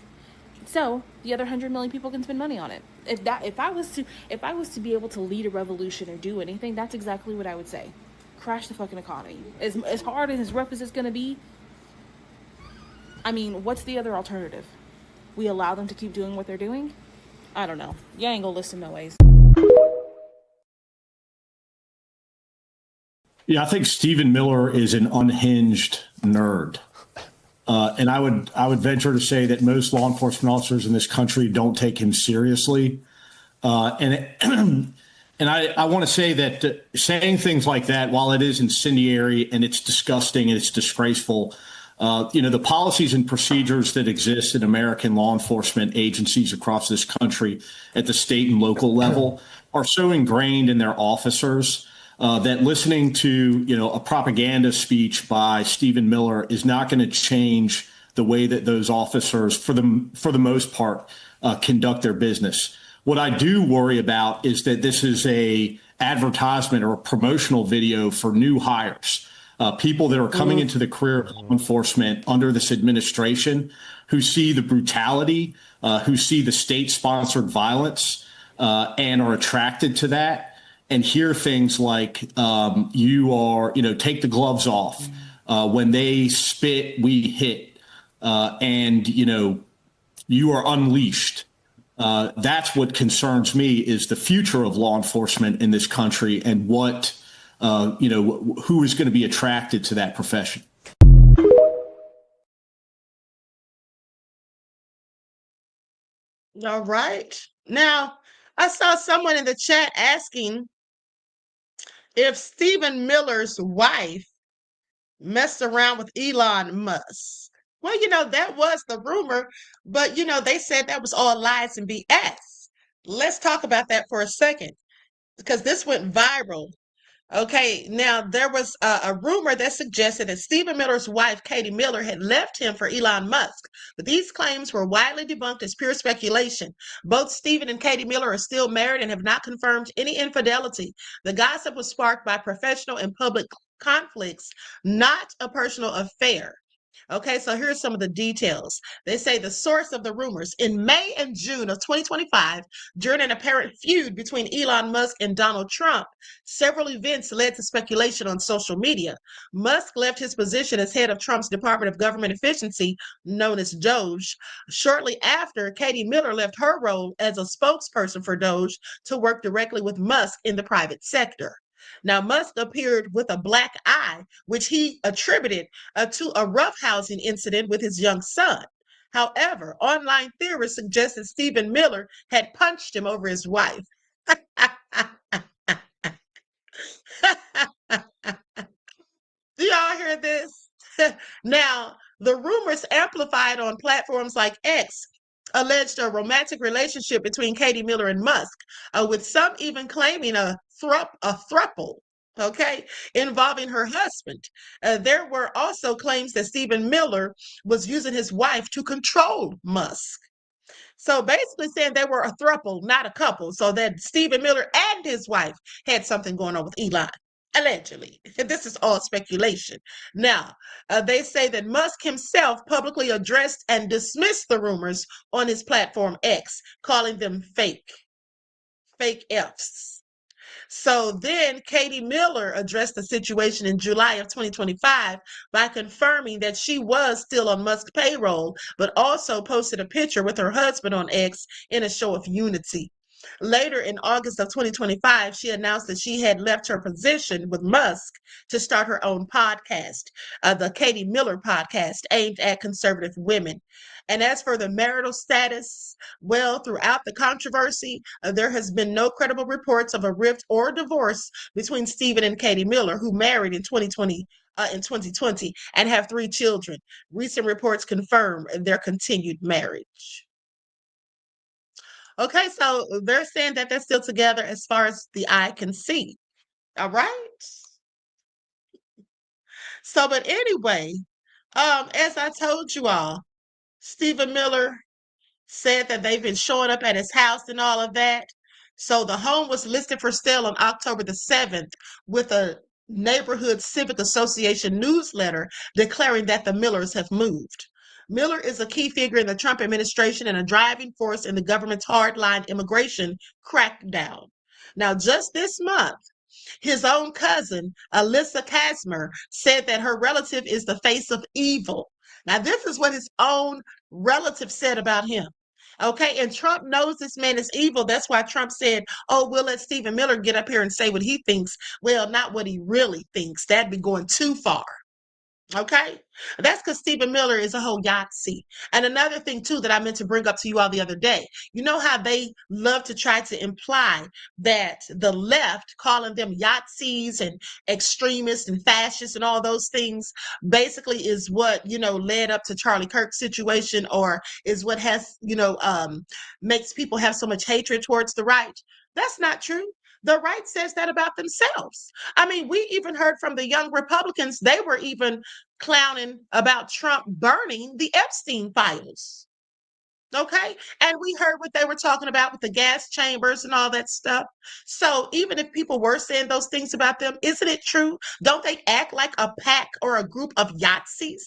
So the other 100 million people can spend money on it. If I was to be able to lead a revolution or do anything, that's exactly what I would say. Crash the fucking economy. As hard and as rough as it's gonna be. I mean, what's the other alternative? We allow them to keep doing what they're doing? I don't know. You ain't gonna listen no ways. Yeah, I think Stephen Miller is an unhinged nerd. And I would venture to say that most law enforcement officers in this country don't take him seriously. And I want to say that saying things like that, while it is incendiary and it's disgusting and it's disgraceful, the policies and procedures that exist in American law enforcement agencies across this country at the state and local level are so ingrained in their officers that listening to, a propaganda speech by Stephen Miller is not going to change the way that those officers, for the most part, conduct their business. What I do worry about is that this is a advertisement or a promotional video for new hires, people that are coming into the career of law enforcement under this administration, who see the brutality, who see the state-sponsored violence, and are attracted to that. And hear things like take the gloves off. When they spit, we hit. And you are unleashed. That's what concerns me, is the future of law enforcement in this country and what, who is going to be attracted to that profession. All right. Now, I saw someone in the chat asking if Stephen Miller's wife messed around with Elon Musk. Well, that was the rumor, but, they said that was all lies and BS. Let's talk about that for a second, because this went viral. Okay, now there was a rumor that suggested that Stephen Miller's wife, Katie Miller, had left him for Elon Musk, but these claims were widely debunked as pure speculation. Both Stephen and Katie Miller are still married and have not confirmed any infidelity. The gossip was sparked by professional and public conflicts, not a personal affair. Okay, so here's some of the details. They say the source of the rumors: in May and June of 2025, during an apparent feud between Elon Musk and Donald Trump, several events led to speculation on social media. Musk left his position as head of Trump's Department of Government Efficiency, known as DOGE. Shortly after, Katie Miller left her role as a spokesperson for DOGE to work directly with Musk in the private sector. Now, Musk appeared with a black eye, which he attributed to a roughhousing incident with his young son. However, online theorists suggest that Stephen Miller had punched him over his wife. Do y'all hear this? Now, the rumors amplified on platforms like X alleged a romantic relationship between Katie Miller and Musk, with some even claiming a throuple, okay, involving her husband. There were also claims that Stephen Miller was using his wife to control Musk. So basically saying they were a throuple, not a couple, so that Stephen Miller and his wife had something going on with Elon. Allegedly. This is all speculation. Now, they say that Musk himself publicly addressed and dismissed the rumors on his platform X, calling them fake Fs. So then Katie Miller addressed the situation in July of 2025 by confirming that she was still on Musk's payroll, but also posted a picture with her husband on X in a show of unity. Later in August of 2025, she announced that she had left her position with Musk to start her own podcast, the Katie Miller podcast, aimed at conservative women. And as for the marital status, well, throughout the controversy, there has been no credible reports of a rift or divorce between Stephen and Katie Miller, who married in 2020 and have 3 children. Recent reports confirm their continued marriage. Okay, so they're saying that they're still together as far as the eye can see. All right. So, but anyway, as I told you all, Stephen Miller said that they've been showing up at his house and all of that. So the home was listed for sale on October the 7th with a neighborhood civic association newsletter declaring that the Millers have moved. Miller is a key figure in the Trump administration and a driving force in the government's hardline immigration crackdown. Now, just this month, his own cousin, Alyssa Kasmer, said that her relative is the face of evil. Now, this is what his own relative said about him. Okay, and Trump knows this man is evil. That's why Trump said, oh, we'll let Stephen Miller get up here and say what he thinks. Well, not what he really thinks. That'd be going too far. Okay, that's because Stephen Miller is a whole Yahtzee. And another thing, too, that I meant to bring up to you all the other day, you know how they love to try to imply that the left, calling them Yahtzees and extremists and fascists and all those things, basically is what, led up to Charlie Kirk's situation, or is what has, makes people have so much hatred towards the right. That's not true. The right says that about themselves. I mean, we even heard from the young Republicans, they were even clowning about Trump burning the Epstein files. Okay. And we heard what they were talking about with the gas chambers and all that stuff. So even if people were saying those things about them, isn't it true? Don't they act like a pack or a group of Yahtzees?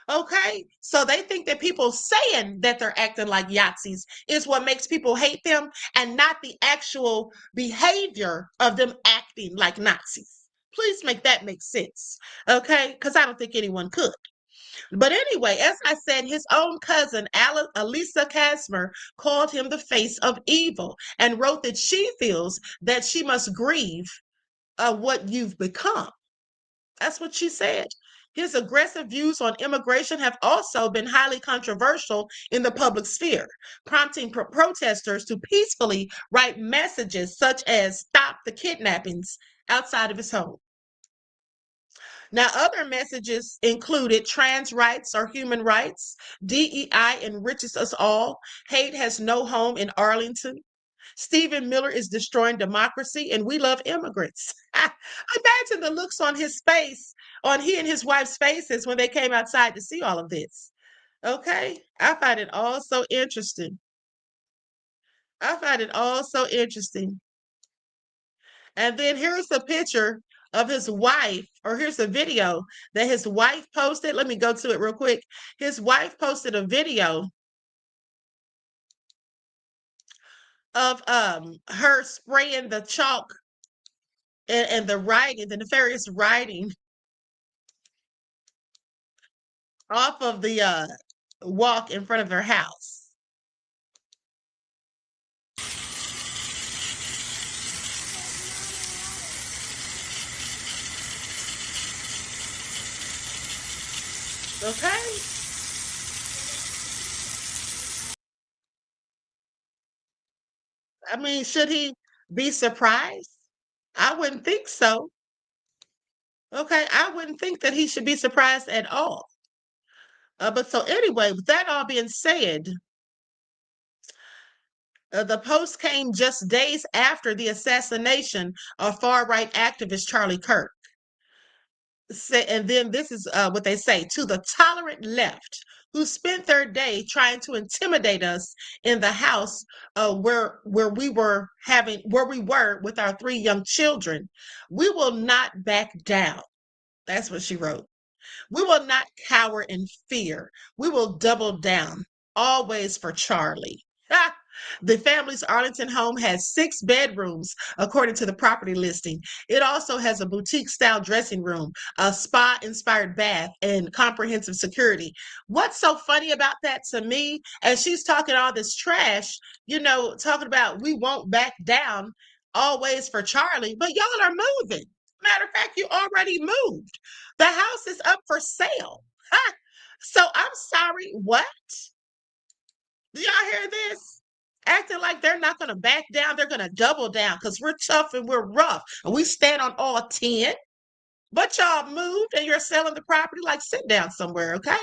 Okay, so they think that people saying that they're acting like Yahtzees is what makes people hate them, and not the actual behavior of them acting like Nazis. Please make that make sense, okay? Because I don't think anyone could. But anyway, as I said, his own cousin, Alyssa Kasmer, called him the face of evil and wrote that she feels that she must grieve what you've become. That's what she said. His aggressive views on immigration have also been highly controversial in the public sphere, prompting protesters to peacefully write messages such as "Stop the kidnappings" outside of his home. Now, other messages included "Trans rights are human rights," "DEI enriches us all," "Hate has no home in Arlington," "Stephen Miller is destroying democracy," and "We love immigrants." Imagine the looks on his face, on he and his wife's faces when they came outside to see all of this. Okay, I find it all so interesting. And then here's a picture of his wife, or here's a video that his wife posted. Let me go to it real quick. His wife posted a video of her spraying the chalk and the writing, the nefarious writing off of the walk in front of their house. Okay. I mean, should he be surprised? I wouldn't think so. Okay, I wouldn't think that he should be surprised at all. But so anyway, with that all being said, the post came just days after the assassination of far-right activist Charlie Kirk. And then this is what they say: "To the tolerant left who spent their day trying to intimidate us in the house where we were with our 3 young children, we will not back down." That's what she wrote. "We will not cower in fear. We will double down, always for Charlie." The family's Arlington home has 6 bedrooms, according to the property listing. It also has a boutique-style dressing room, a spa-inspired bath, and comprehensive security. What's so funny about that to me, as she's talking all this trash, talking about we won't back down always for Charlie, but y'all are moving. Matter of fact, you already moved. The house is up for sale. Ha! So I'm sorry, what? Do y'all hear this? Acting like they're not going to back down. They're going to double down because we're tough and we're rough and we stand on all 10. But y'all moved and you're selling the property. Like, sit down somewhere, okay?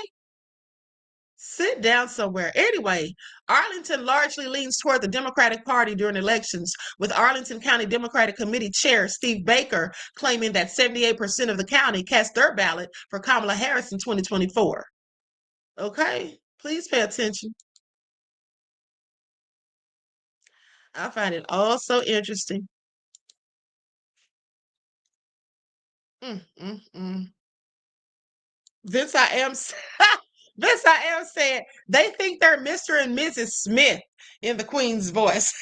Sit down somewhere. Anyway, Arlington largely leans toward the Democratic Party during elections, with Arlington County Democratic Committee Chair Steve Baker claiming that 78% of the county cast their ballot for Kamala Harris in 2024. Okay, please pay attention. I find it all so interesting. Vince I am Vince I am saying they think they're Mr. and Mrs. Smith in the Queen's voice.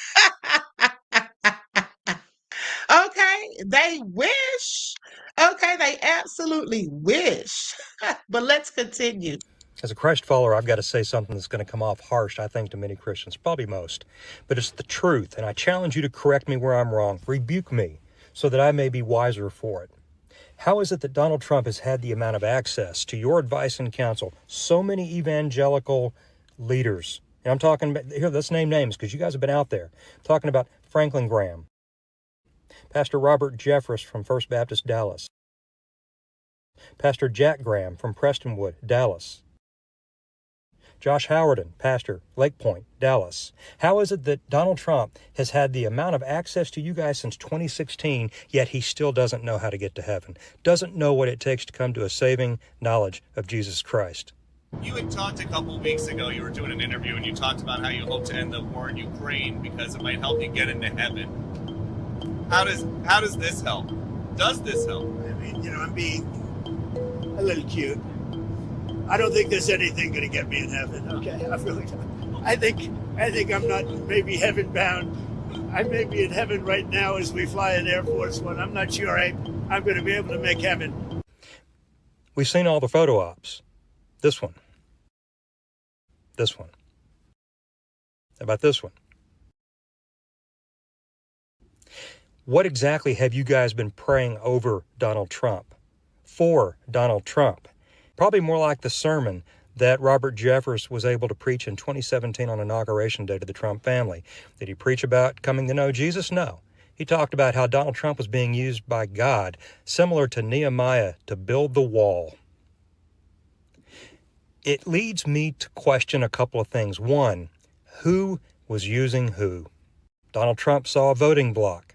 Okay, they wish. Okay, they absolutely wish. But let's continue. As a Christ follower, I've got to say something that's going to come off harsh, I think, to many Christians, probably most. But it's the truth, and I challenge you to correct me where I'm wrong. Rebuke me so that I may be wiser for it. How is it that Donald Trump has had the amount of access to your advice and counsel, so many evangelical leaders? And I'm talking about, here, let's name names because you guys have been out there. I'm talking about Franklin Graham, Pastor Robert Jeffress from First Baptist Dallas, Pastor Jack Graham from Prestonwood, Dallas, Josh Howerton, pastor, Lake Point, Dallas. How is it that Donald Trump has had the amount of access to you guys since 2016, yet he still doesn't know how to get to heaven, doesn't know what it takes to come to a saving knowledge of Jesus Christ? You had talked a couple of weeks ago, you were doing an interview, and you talked about how you hope to end the war in Ukraine because it might help you get into heaven. How does this help? Does this help? I mean, I'm being a little cute. I don't think there's anything going to get me in heaven. Okay, I really don't. I think I'm not maybe heaven bound. I may be in heaven right now as we fly in Air Force One. I'm not sure I'm going to be able to make heaven. We've seen all the photo ops. This one. This one. How about this one? What exactly have you guys been praying over Donald Trump? For Donald Trump? Probably more like the sermon that Robert Jeffress was able to preach in 2017 on Inauguration Day to the Trump family. Did he preach about coming to know Jesus? No. He talked about how Donald Trump was being used by God, similar to Nehemiah, to build the wall. It leads me to question a couple of things. One, who was using who? Donald Trump saw a voting bloc,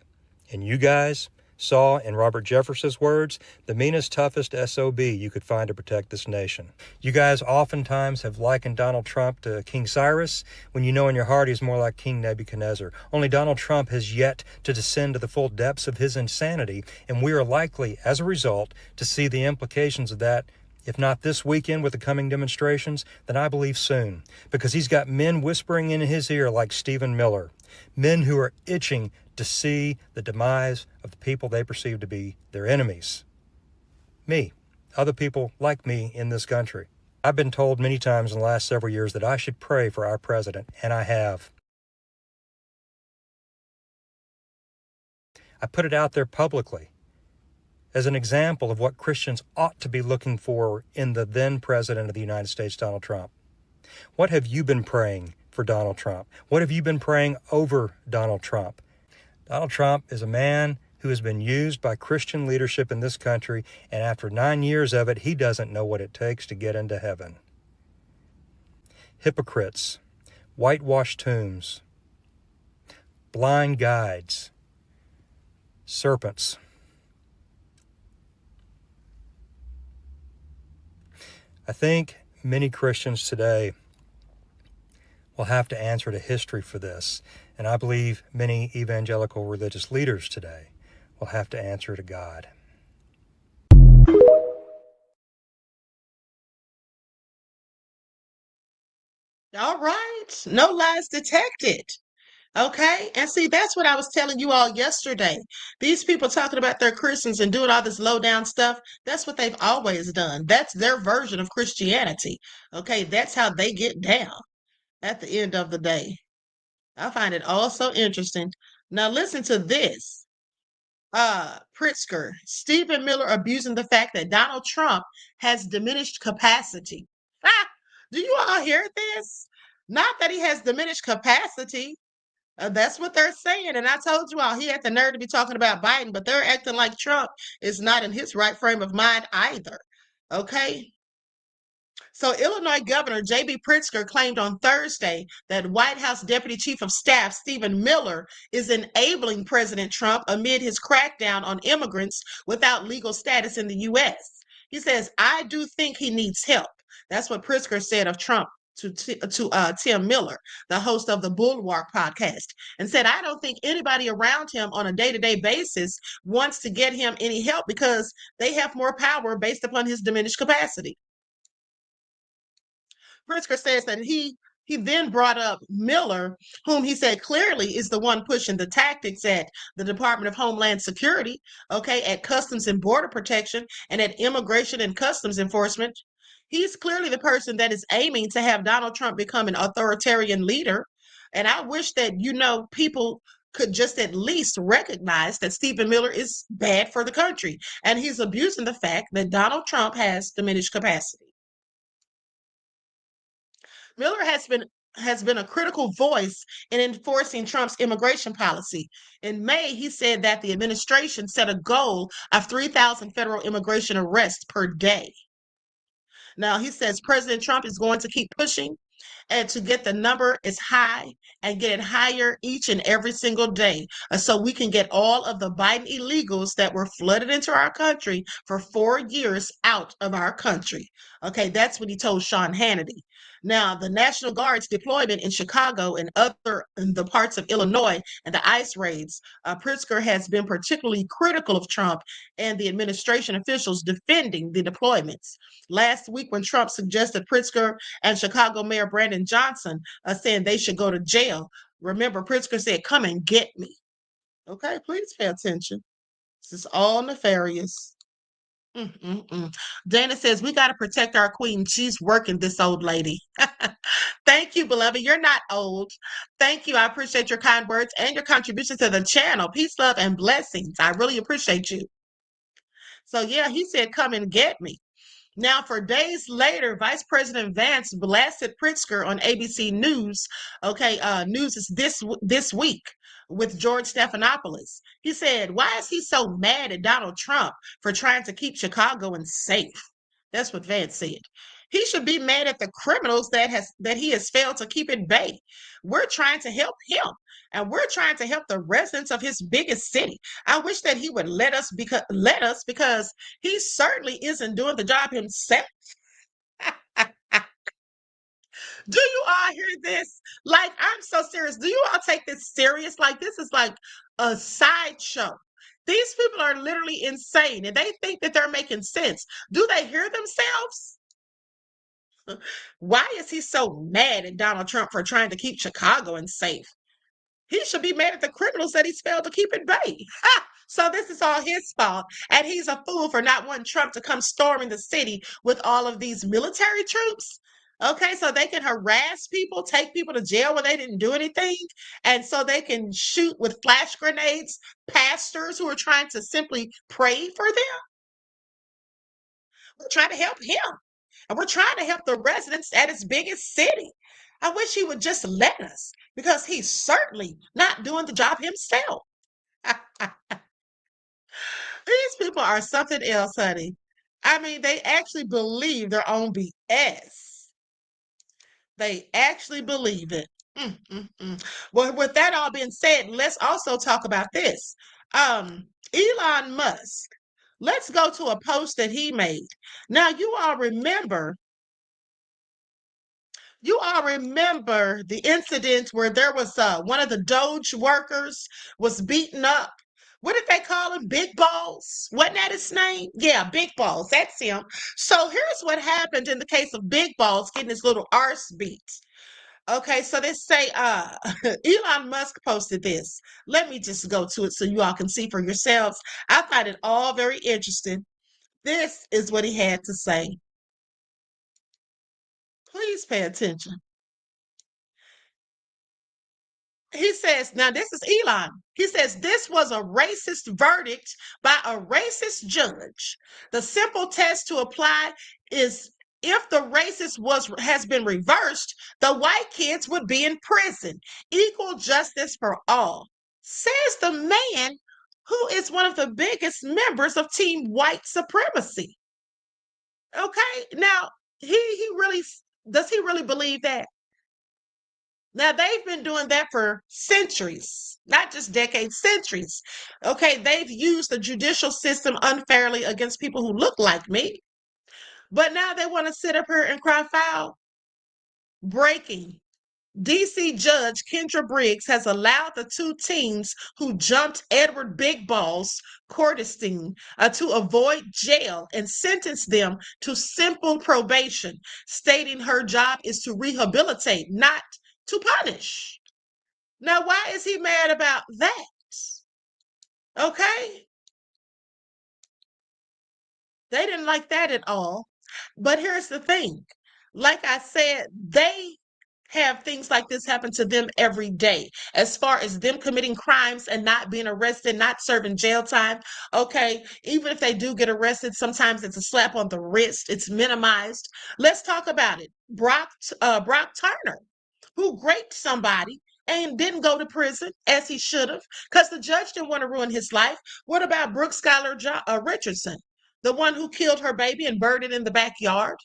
and you guys saw, in Robert Jeffress's words, the meanest, toughest SOB you could find to protect this nation. You guys oftentimes have likened Donald Trump to King Cyrus, when you know in your heart he's more like King Nebuchadnezzar. Only Donald Trump has yet to descend to the full depths of his insanity, and we are likely, as a result, to see the implications of that, if not this weekend with the coming demonstrations, then I believe soon, because he's got men whispering in his ear like Stephen Miller, men who are itching to see the demise of the people they perceive to be their enemies. Me, other people like me in this country. I've been told many times in the last several years that I should pray for our president, and I have. I put it out there publicly as an example of what Christians ought to be looking for in the then president of the United States, Donald Trump. What have you been praying for Donald Trump? What have you been praying over Donald Trump? Donald Trump is a man who has been used by Christian leadership in this country, and after 9 years of it, he doesn't know what it takes to get into heaven. Hypocrites, whitewashed tombs, blind guides, serpents. I think many Christians today will have to answer to history for this, and I believe many evangelical religious leaders today will have to answer to God. All right. No lies detected. Okay. And see, that's what I was telling you all yesterday. These people talking about their Christians and doing all this low down stuff, that's what they've always done. That's their version of Christianity. Okay. That's how they get down at the end of the day. I find it all so interesting. Now, listen to this. Pritzker, Stephen Miller abusing the fact that Donald Trump has diminished capacity. Ah, do you all hear this? Not that he has diminished capacity. That's what they're saying. And I told you all, he had the nerve to be talking about Biden, but they're acting like Trump is not in his right frame of mind either. Okay. So Illinois Governor J.B. Pritzker claimed on Thursday that White House Deputy Chief of Staff Stephen Miller is enabling President Trump amid his crackdown on immigrants without legal status in the U.S. He says, I do think he needs help. That's what Pritzker said of Trump to Tim Miller, the host of the Bulwark podcast, and said, I don't think anybody around him on a day-to-day basis wants to get him any help because they have more power based upon his diminished capacity. Pritzker says that he then brought up Miller, whom he said clearly is the one pushing the tactics at the Department of Homeland Security, okay, at Customs and Border Protection, and at Immigration and Customs Enforcement. He's clearly the person that is aiming to have Donald Trump become an authoritarian leader. And I wish that, people could just at least recognize that Stephen Miller is bad for the country. And he's abusing the fact that Donald Trump has diminished capacity. Miller has been a critical voice in enforcing Trump's immigration policy. In May, he said that the administration set a goal of 3,000 federal immigration arrests per day. Now, he says President Trump is going to keep pushing and to get the number as high and get it higher each and every single day so we can get all of the Biden illegals that were flooded into our country for 4 years out of our country. Okay, that's what he told Sean Hannity. Now, the National Guard's deployment in Chicago and in the parts of Illinois and the ICE raids, Pritzker has been particularly critical of Trump and the administration officials defending the deployments. Last week, when Trump suggested Pritzker and Chicago Mayor Brandon Johnson saying they should go to jail, remember, Pritzker said, come and get me. Okay, please pay attention. This is all nefarious. Dana says, we got to protect our queen. She's working, this old lady. Thank you, beloved. You're not old. Thank you. I appreciate your kind words and your contribution to the channel. Peace, love, and blessings. I really appreciate you. So, yeah, he said, come and get me. Now, for days later, Vice President Vance blasted Pritzker on ABC News. Okay, news is this week with George Stephanopoulos. He said, why is he so mad at Donald Trump for trying to keep Chicagoans safe? That's what Vance said. He should be mad at the criminals that he has failed to keep at bay. We're trying to help him, and we're trying to help the residents of his biggest city. I wish that he would let us because he certainly isn't doing the job himself. Do you all hear this? Like, I'm so serious. Do you all take this serious? Like, this is like a sideshow. These people are literally insane, and they think that they're making sense. Do they hear themselves? Why is he so mad at Donald Trump for trying to keep Chicagoans safe? He should be mad at the criminals that he's failed to keep at bay. So this is all his fault. And he's a fool for not wanting Trump to come storming the city with all of these military troops. Okay, so they can harass people, take people to jail when they didn't do anything. And so they can shoot with flash grenades pastors who are trying to simply pray for them. We're trying to help him. And we're trying to help the residents at his biggest city. I wish he would just let us, because he's certainly not doing the job himself. These people are something else, honey. I mean, they actually believe their own BS. They actually believe it. Well, with that all being said, let's also talk about this. Elon Musk. Let's go to a post that he made. Now, you all remember the incident where there was one of the Doge workers was beaten up. What did they call him? Big Balls? Wasn't that his name? Yeah, Big Balls. That's him. So here's what happened in the case of Big Balls getting his little arse beat. Okay, so they say Elon Musk posted this. Let me just go to it so you all can see for yourselves. I find it all very interesting. This is what he had to say. Please pay attention. He says, now this is Elon. He says, this was a racist verdict by a racist judge. The simple test to apply is if the racist has been reversed, the white kids would be in prison. Equal justice for all, says the man who is one of the biggest members of Team White Supremacy. Okay, now he really does he really believe that? Now, they've been doing that for centuries, not just decades, centuries. Okay, they've used the judicial system unfairly against people who look like me. But now they want to sit up here and cry foul. Breaking. DC Judge Kendra Briggs has allowed the two teens who jumped Edward Big Balls Cordestein to avoid jail and sentenced them to simple probation, stating her job is to rehabilitate, not to punish. Now, why is he mad about that? Okay. They didn't like that at all. But here's the thing. Like I said, they have things like this happen to them every day. As far as them committing crimes and not being arrested, not serving jail time. Okay. Even if they do get arrested, sometimes it's a slap on the wrist. It's minimized. Let's talk about it. Brock Turner, who raped somebody and didn't go to prison as he should have because the judge didn't want to ruin his life. What about Brooke Skylar Richardson, the one who killed her baby and buried it in the backyard?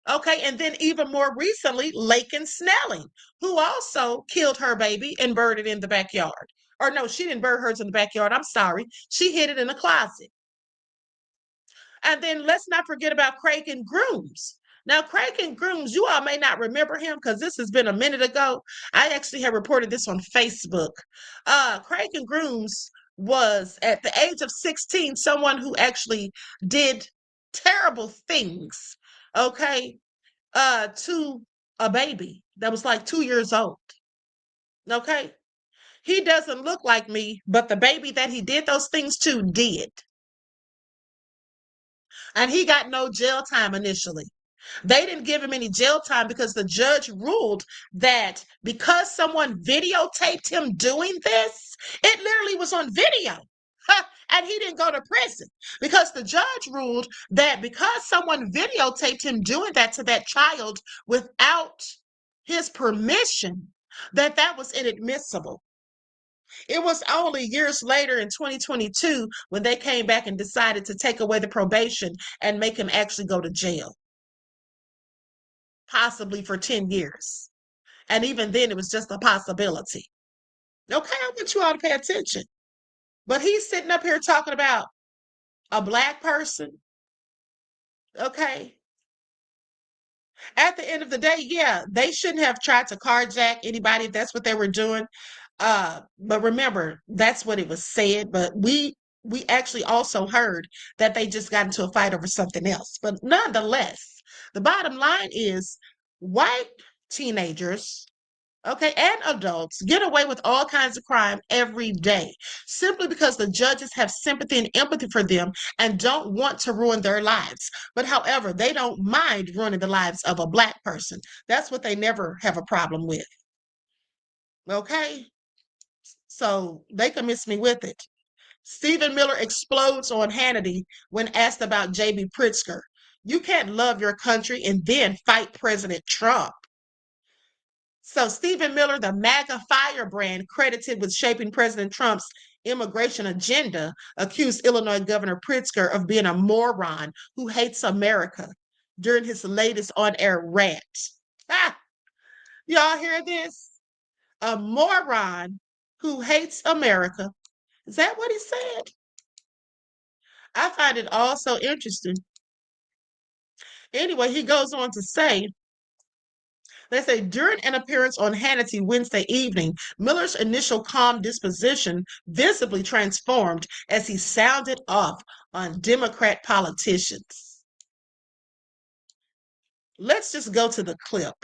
Okay, and then even more recently, Laken Snelling, who also killed her baby and buried it in the backyard. Or no, she didn't bury hers in the backyard. I'm sorry. She hid it in a closet. And then let's not forget about Craig Grooms. Now, Craig Grooms, you all may not remember him because this has been a minute ago. I actually have reported this on Facebook. Craig Grooms was, at the age of 16, someone who actually did terrible things, okay, to a baby that was like 2 years old. Okay. He doesn't look like me, but the baby that he did those things to did. And he got no jail time initially. They didn't give him any jail time because the judge ruled that because someone videotaped him doing this, it literally was on video. And he didn't go to prison because the judge ruled that because someone videotaped him doing that to that child without his permission, that was inadmissible. It was only years later in 2022 when they came back and decided to take away the probation and make him actually go to jail, possibly for 10 years. And even then, it was just a possibility. Okay, I want you all to pay attention. But he's sitting up here talking about a black person. Okay. At the end of the day, yeah, they shouldn't have tried to carjack anybody if that's what they were doing. But remember, that's what it was said. But we actually also heard that they just got into a fight over something else. But nonetheless, the bottom line is white teenagers, okay, and adults get away with all kinds of crime every day simply because the judges have sympathy and empathy for them and don't want to ruin their lives. But however, they don't mind ruining the lives of a black person. That's what they never have a problem with. Okay? So they can miss me with it. Stephen Miller explodes on Hannity when asked about J.B. Pritzker. You can't love your country and then fight President Trump. So Stephen Miller, the MAGA firebrand credited with shaping President Trump's immigration agenda, accused Illinois Governor Pritzker of being a moron who hates America during his latest on-air rant. Ah, y'all hear this? A moron who hates America. Is that what he said? I find it all so interesting. Anyway, he goes on to say, they say during an appearance on Hannity Wednesday evening, Miller's initial calm disposition visibly transformed as he sounded off on Democrat politicians. Let's just go to the clip.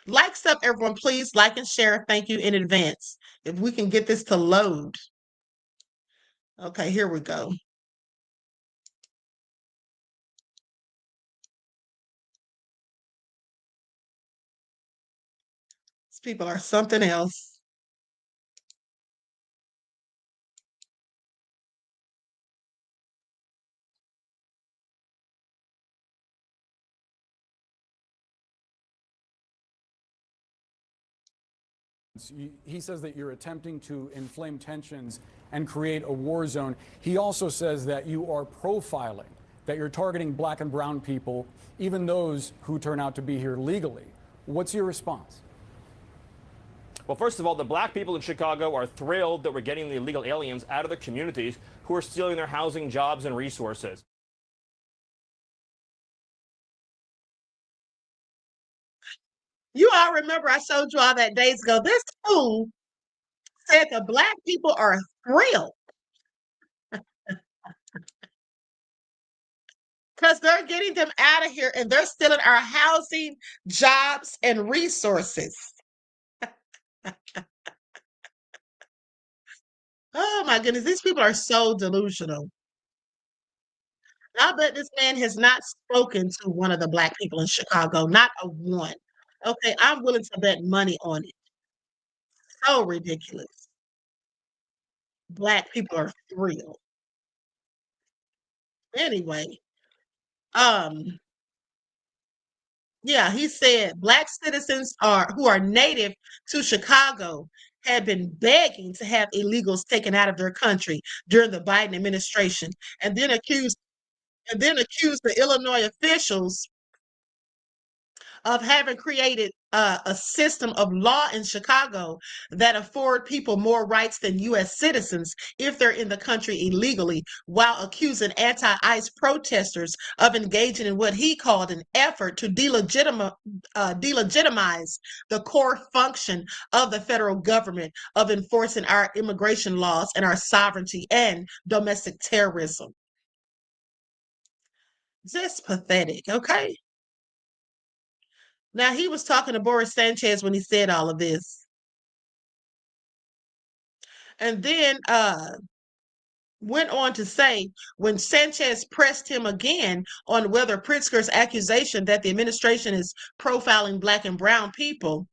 Like stuff, everyone. Please like and share. Thank you in advance. If we can get this to load. Okay, here we go. These people are something else. He says that you're attempting to inflame tensions and create a war zone. He also says that you are profiling, that you're targeting black and brown people, even those who turn out to be here legally. What's your response? Well, first of all, the black people in Chicago are thrilled that we're getting the illegal aliens out of their communities who are stealing their housing, jobs, and resources. You all remember I showed you all that days ago. This fool said the black people are thrilled because they're getting them out of here and they're stealing our housing, jobs, and resources. Oh my goodness, these people are so delusional. I bet this man has not spoken to one of the black people in Chicago, not a one. Okay, I'm willing to bet money on it. So ridiculous. Black people are thrilled. Anyway, um, yeah, he said black citizens who are native to Chicago had been begging to have illegals taken out of their country during the Biden administration, and then accused the Illinois officials of having created a system of law in Chicago that afford people more rights than U.S. citizens if they're in the country illegally, while accusing anti-ICE protesters of engaging in what he called an effort to delegitimize the core function of the federal government of enforcing our immigration laws and our sovereignty and domestic terrorism. Just pathetic, okay? Now, he was talking to Boris Sanchez when he said all of this. And then went on to say, when Sanchez pressed him again on whether Pritzker's accusation that the administration is profiling black and brown people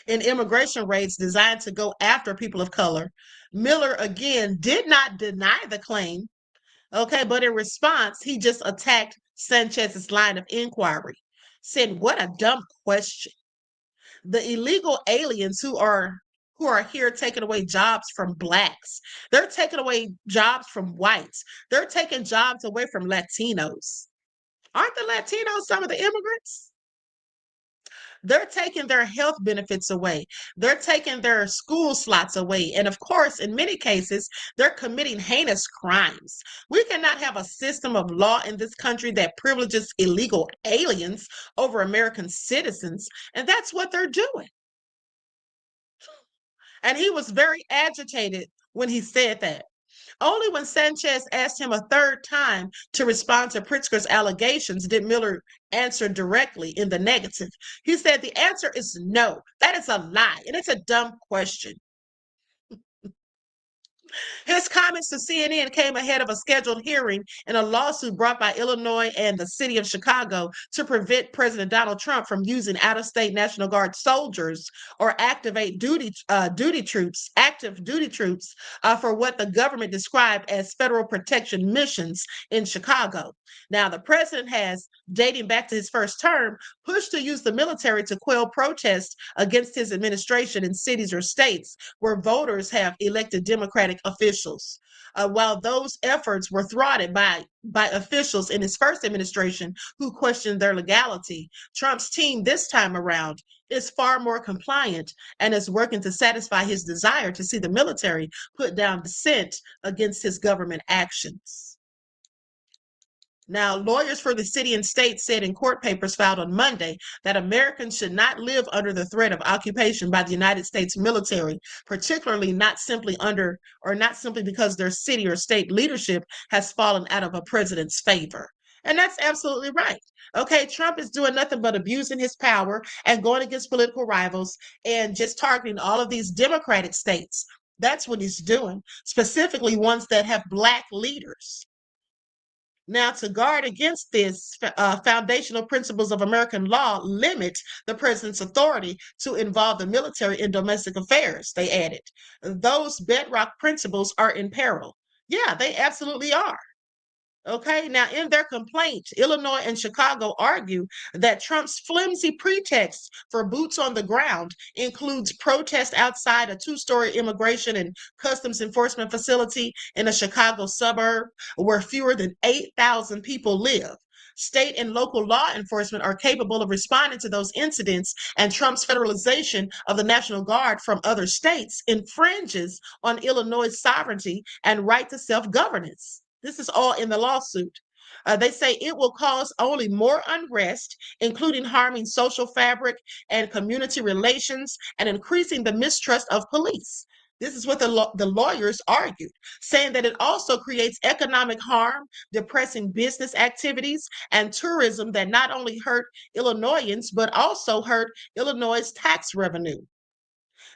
in immigration raids designed to go after people of color, Miller again did not deny the claim, okay, but in response, he just attacked Sanchez's line of inquiry, said, what a dumb question. The illegal aliens who are here taking away jobs from blacks. They're taking away jobs from whites. They're taking jobs away from Latinos. Aren't the Latinos some of the immigrants? They're taking their health benefits away. They're taking their school slots away. And of course, in many cases, they're committing heinous crimes. We cannot have a system of law in this country that privileges illegal aliens over American citizens. And that's what they're doing. And he was very agitated when he said that. Only when Sanchez asked him a third time to respond to Pritzker's allegations did Miller answer directly in the negative. He said the answer is no. That is a lie, and it's a dumb question. His comments to CNN came ahead of a scheduled hearing in a lawsuit brought by Illinois and the city of Chicago to prevent President Donald Trump from using out-of-state National Guard soldiers or active duty troops for what the government described as federal protection missions in Chicago. Now, the president has, dating back to his first term, pushed to use the military to quell protests against his administration in cities or states where voters have elected Democratic officials. While those efforts were thwarted by officials in his first administration who questioned their legality, Trump's team this time around is far more compliant and is working to satisfy his desire to see the military put down dissent against his government actions. Now, lawyers for the city and state said in court papers filed on Monday that Americans should not live under the threat of occupation by the United States military, particularly not simply because their city or state leadership has fallen out of a president's favor. And that's absolutely right. Okay, Trump is doing nothing but abusing his power and going against political rivals and just targeting all of these Democratic states. That's what he's doing, specifically ones that have Black leaders. Now, to guard against this, foundational principles of American law limit the president's authority to involve the military in domestic affairs, they added. Those bedrock principles are in peril. Yeah, they absolutely are. Okay, now in their complaint, Illinois and Chicago argue that Trump's flimsy pretext for boots on the ground includes protest outside a two-story immigration and customs enforcement facility in a Chicago suburb where fewer than 8,000 people live. State and local law enforcement are capable of responding to those incidents, and Trump's federalization of the National Guard from other states infringes on Illinois' sovereignty and right to self-governance. This is all in the lawsuit. They say it will cause only more unrest, including harming social fabric and community relations and increasing the mistrust of police. This is what the lawyers argued, saying that it also creates economic harm, depressing business activities, and tourism that not only hurt Illinoisans, but also hurt Illinois' tax revenue.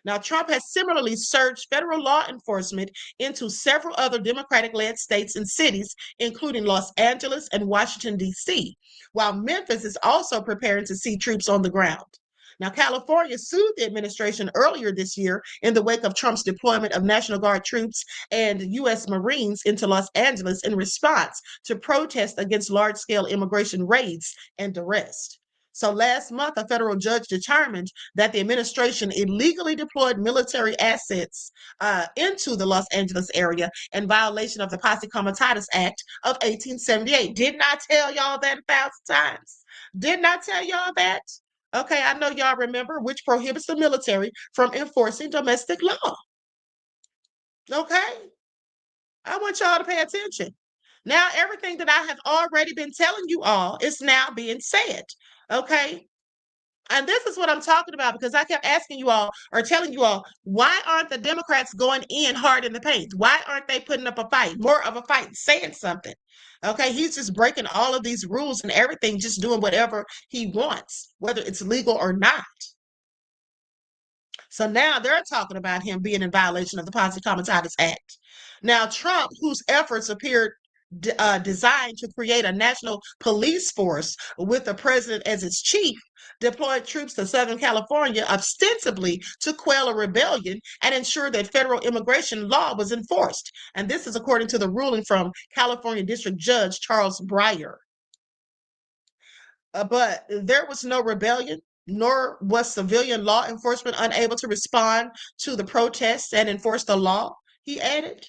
Now, Trump has similarly surged federal law enforcement into several other Democratic-led states and cities, including Los Angeles and Washington, D.C., while Memphis is also preparing to see troops on the ground. Now, California sued the administration earlier this year in the wake of Trump's deployment of National Guard troops and U.S. Marines into Los Angeles in response to protests against large-scale immigration raids and arrest. So last month, a federal judge determined that the administration illegally deployed military assets into the Los Angeles area in violation of the Posse Comitatus Act of 1878. Didn't I tell y'all that 1,000 times? Didn't I tell y'all that? Okay, I know y'all remember, which prohibits the military from enforcing domestic law. Okay? I want y'all to pay attention. Now, everything that I have already been telling you all is now being said. Okay? And this is what I'm talking about, because I kept asking you all or telling you all, why aren't the Democrats going in hard in the paint? Why aren't they putting up a fight, more of a fight, saying something? Okay, he's just breaking all of these rules and everything, just doing whatever he wants, whether it's legal or not. So now they're talking about him being in violation of the Posse Comitatus Act. Now, Trump, whose efforts appeared designed to create a national police force with the president as its chief, deployed troops to Southern California ostensibly to quell a rebellion and ensure that federal immigration law was enforced. And this is according to the ruling from California District Judge Charles Breyer. But there was no rebellion, nor was civilian law enforcement unable to respond to the protests and enforce the law, he added.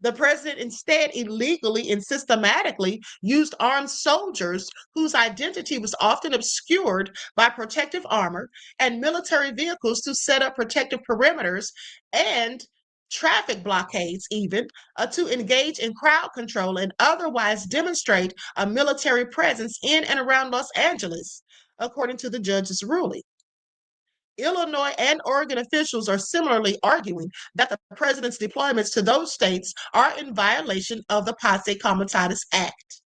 The president instead illegally and systematically used armed soldiers whose identity was often obscured by protective armor and military vehicles to set up protective perimeters and traffic blockades even to engage in crowd control and otherwise demonstrate a military presence in and around Los Angeles, according to the judge's ruling. Illinois and Oregon officials are similarly arguing that the president's deployments to those states are in violation of the Posse Comitatus Act,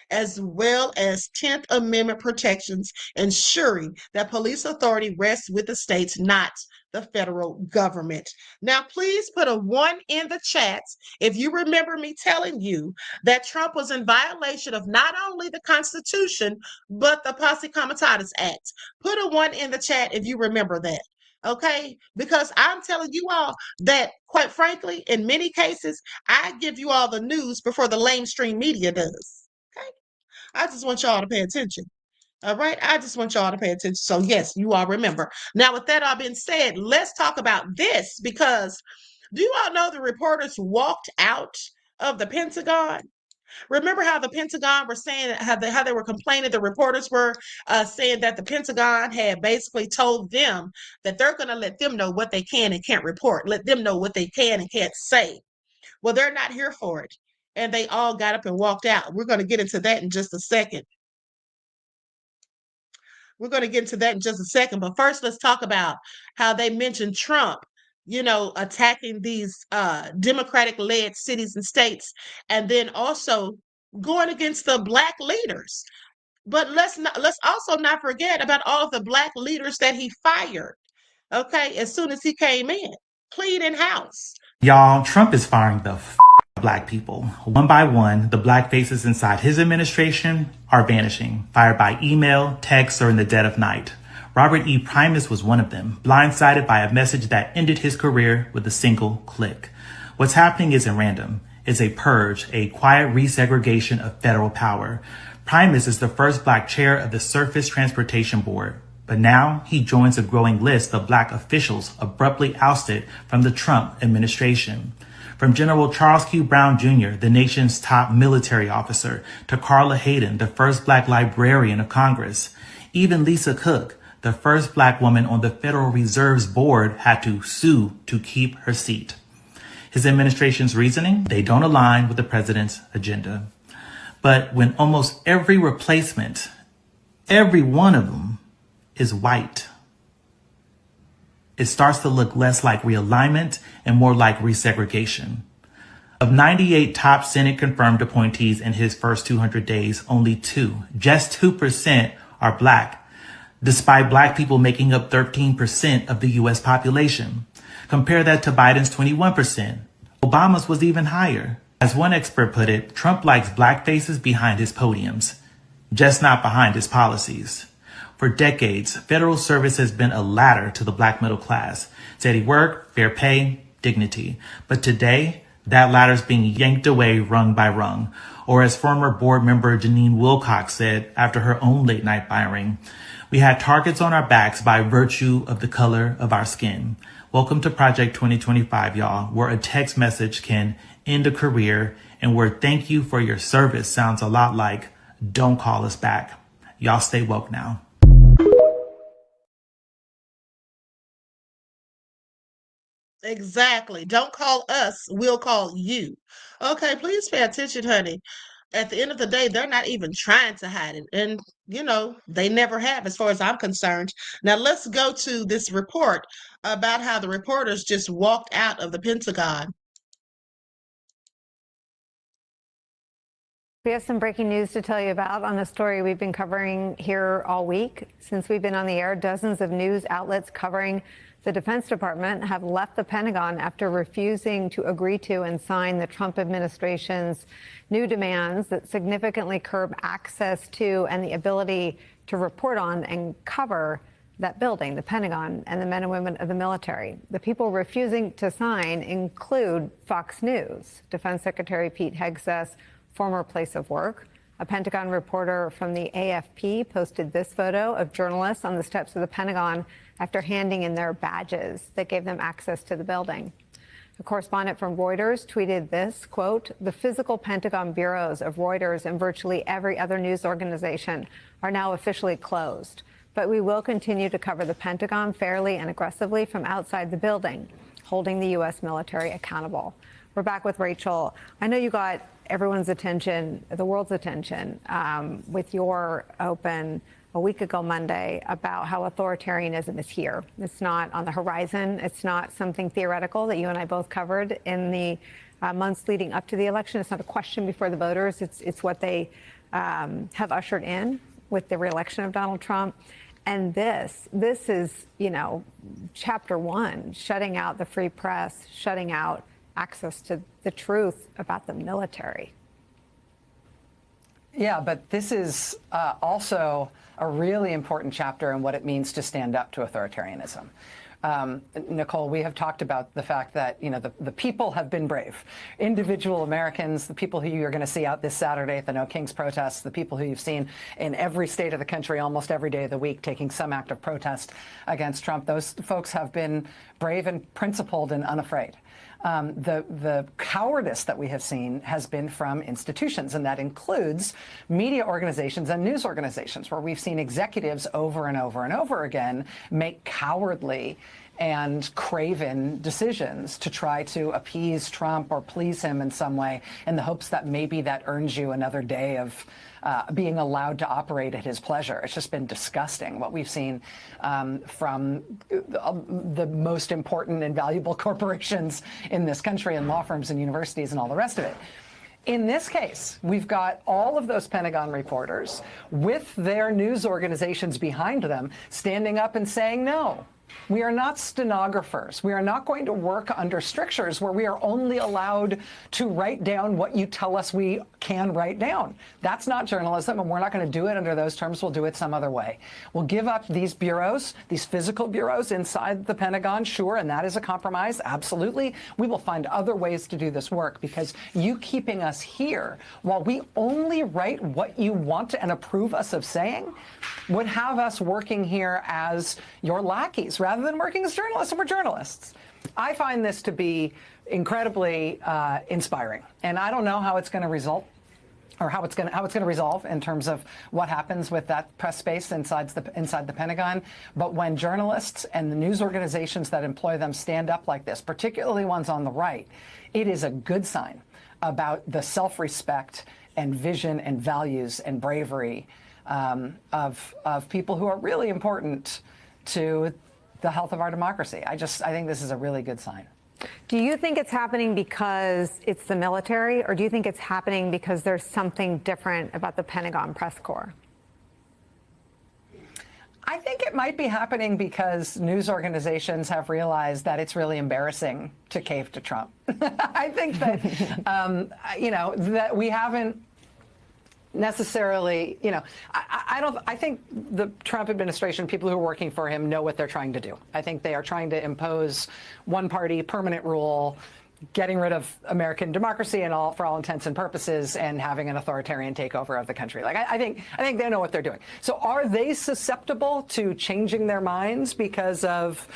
as well as 10th Amendment protections, ensuring that police authority rests with the states, not the federal government. Now, please put a 1 in the chats if you remember me telling you that Trump was in violation of not only the Constitution, but the Posse Comitatus Act. Put a 1 in the chat if you remember that. Okay, because I'm telling you all that, quite frankly, in many cases, I give you all the news before the lamestream media does. Okay, I just want y'all to pay attention. All right, I just want y'all to pay attention. So yes, you all remember. Now, with that all being said, let's talk about this, because do you all know the reporters walked out of the Pentagon? Remember how the Pentagon were saying how they were complaining, the reporters were saying that the Pentagon had basically told them that they're going to let them know what they can and can't report, let them know what they can and can't say. Well, they're not here for it. And they all got up and walked out. We're going to get into that in just a second. We're going to get into that in just a second. But first, let's talk about how they mentioned Trump, attacking these Democratic-led cities and states. And then also going against the black leaders. But let's also not forget about all of the black leaders that he fired. Okay, as soon as he came in, pleading house. Y'all, Trump is firing the black people. One by one, the black faces inside his administration are vanishing, fired by email, text, or in the dead of night. Robert E. Primus was one of them, blindsided by a message that ended his career with a single click. What's happening isn't random. It's a purge, a quiet resegregation of federal power. Primus is the first black chair of the Surface Transportation Board, but now he joins a growing list of black officials abruptly ousted from the Trump administration. From General Charles Q. Brown Jr., the nation's top military officer, to Carla Hayden, the first black librarian of Congress. Even Lisa Cook, the first black woman on the Federal Reserve's board, had to sue to keep her seat. His administration's reasoning? They don't align with the president's agenda. But when almost every replacement, every one of them, is white, it starts to look less like realignment and more like resegregation. Of 98 top Senate confirmed appointees in his first 200 days, only just 2% are black, despite black people making up 13% of the U.S. population. Compare that to Biden's 21%. Obama's was even higher. As one expert put it, Trump likes black faces behind his podiums, just not behind his policies. For decades, federal service has been a ladder to the black middle class. Steady work, fair pay, dignity. But today, that ladder's being yanked away rung by rung. Or as former board member Janine Wilcox said after her own late night firing, we had targets on our backs by virtue of the color of our skin. Welcome to Project 2025, y'all, where a text message can end a career and where thank you for your service sounds a lot like don't call us back. Y'all stay woke now. Exactly. Don't call us, we'll call you. Okay, please pay attention, honey. At the end of the day, they're not even trying to hide it. And, they never have, as far as I'm concerned. Now, let's go to this report about how the reporters just walked out of the Pentagon. We have some breaking news to tell you about on a story we've been covering here all week. Since we've been on the air, dozens of news outlets covering the Defense Department have left the Pentagon after refusing to agree to and sign the Trump administration's new demands that significantly curb access to and the ability to report on and cover that building, the Pentagon, and the men and women of the military. The people refusing to sign include Fox News, Defense Secretary Pete Hegseth's former place of work. A Pentagon reporter from the AFP posted this photo of journalists on the steps of the Pentagon after handing in their badges that gave them access to the building. A correspondent from Reuters tweeted this, quote, "The physical Pentagon bureaus of Reuters and virtually every other news organization are now officially closed. But we will continue to cover the Pentagon fairly and aggressively from outside the building, holding the U.S. military accountable." We're back with Rachel. I know you got everyone's attention, the world's attention, with your open a week ago Monday about how authoritarianism is here. It's not on the horizon. It's not something theoretical that you and I both covered in the months leading up to the election. It's not a question before the voters. It's what they have ushered in with the reelection of Donald Trump. And this is, chapter one, shutting out the free press, shutting out access to the truth about the military. Yeah, but this is also a really important chapter in what it means to stand up to authoritarianism. Nicole, we have talked about the fact that, the people have been brave. Individual Americans, the people who you're going to see out this Saturday at the No Kings protests, the people who you've seen in every state of the country almost every day of the week taking some act of protest against Trump, those folks have been brave and principled and unafraid. The cowardice that we have seen has been from institutions, and that includes media organizations and news organizations, where we've seen executives over and over and over again make cowardly and craven decisions to try to appease Trump or please him in some way in the hopes that maybe that earns you another day of being allowed to operate at his pleasure. It's just been disgusting what we've seen from the most important and valuable corporations in this country and law firms and universities and all the rest of it. In this case, we've got all of those Pentagon reporters with their news organizations behind them standing up and saying no. We are not stenographers. We are not going to work under strictures where we are only allowed to write down what you tell us we can write down. That's not journalism, and we're not going to do it under those terms. We'll do it some other way. We'll give up these bureaus, these physical bureaus inside the Pentagon, sure, and that is a compromise, absolutely. We will find other ways to do this work because you keeping us here while we only write what you want and approve us of saying would have us working here as your lackeys rather than working as journalists, and we're journalists. I find this to be incredibly inspiring, and I don't know how it's going to result or how it's going to resolve in terms of what happens with that press space inside the Pentagon. But when journalists and the news organizations that employ them stand up like this, particularly ones on the right, it is a good sign about the self-respect and vision and values and bravery of people who are really important to the health of our democracy. I think this is a really good sign. Do you think it's happening because it's the military, or do you think it's happening because there's something different about the Pentagon press corps? I think it might be happening because news organizations have realized that it's really embarrassing to cave to Trump. I think that, that we haven't necessarily, I think the Trump administration, people who are working for him know what they're trying to do. I think they are trying to impose one party permanent rule, getting rid of American democracy and for all intents and purposes, and having an authoritarian takeover of the country. I think they know what they're doing. So are they susceptible to changing their minds because of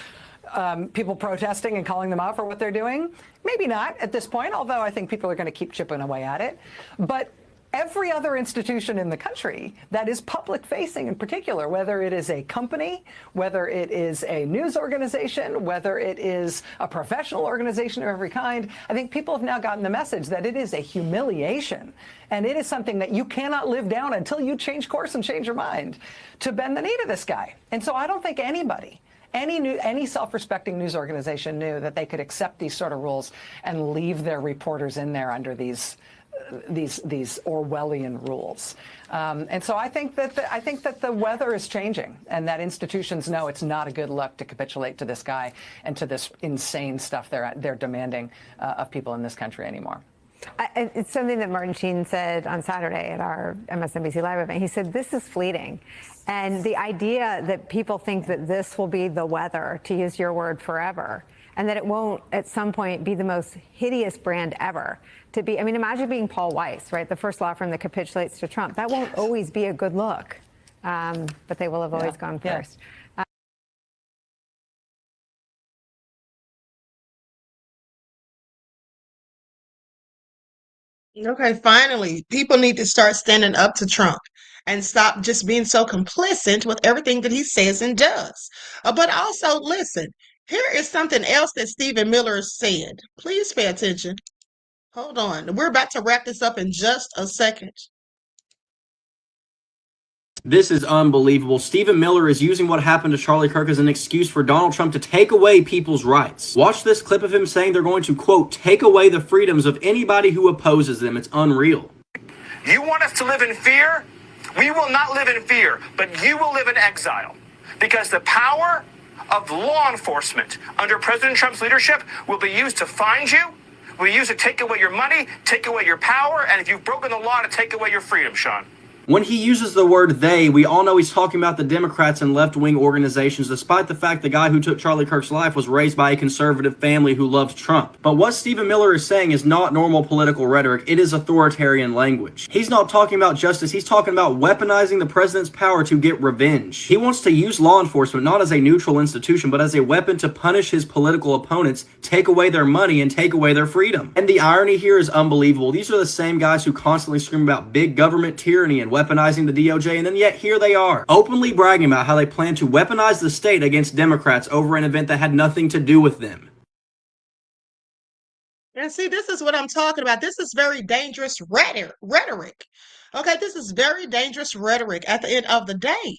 people protesting and calling them out for what they're doing? Maybe not at this point, although I think people are going to keep chipping away at it. But every other institution in the country that is public-facing in particular, whether it is a company, whether it is a news organization, whether it is a professional organization of every kind, I think people have now gotten the message that it is a humiliation, and it is something that you cannot live down until you change course and change your mind to bend the knee to this guy. And so I don't think anybody, any self-respecting news organization knew that they could accept these sort of rules and leave their reporters in there under these Orwellian rules. And so I think that the weather is changing, and that institutions know it's not a good look to capitulate to this guy and to this insane stuff they're demanding of people in this country anymore. It's something that Martin Sheen said on Saturday at our MSNBC Live event. He said, this is fleeting. And the idea that people think that this will be the weather, to use your word, forever, and that it won't at some point be the most hideous brand ever to be. I mean, imagine being Paul Weiss, right? The first law firm that capitulates to Trump. That won't always be a good look, but they will have always gone first. Okay, finally, people need to start standing up to Trump and stop just being so complicit with everything that he says and does. But also, listen, here is something else that Stephen Miller said. Please pay attention. Hold on. We're about to wrap this up in just a second. This is unbelievable. Stephen Miller is using what happened to Charlie Kirk as an excuse for Donald Trump to take away people's rights. Watch this clip of him saying they're going to, quote, take away the freedoms of anybody who opposes them. It's unreal. You want us to live in fear? We will not live in fear, but you will live in exile. Because the power of law enforcement under President Trump's leadership will be used to find you, will be used to take away your money, take away your power, and if you've broken the law, to take away your freedom, Sean. When he uses the word they, we all know he's talking about the Democrats and left-wing organizations, despite the fact the guy who took Charlie Kirk's life was raised by a conservative family who loved Trump. But what Stephen Miller is saying is not normal political rhetoric, it is authoritarian language. He's not talking about justice, he's talking about weaponizing the president's power to get revenge. He wants to use law enforcement not as a neutral institution, but as a weapon to punish his political opponents, take away their money, and take away their freedom. And the irony here is unbelievable. These are the same guys who constantly scream about big government tyranny and weaponizing the DOJ, and then yet here they are, openly bragging about how they plan to weaponize the state against Democrats over an event that had nothing to do with them. And see, this is what I'm talking about. This is very dangerous rhetoric. Okay, this is very dangerous rhetoric at the end of the day.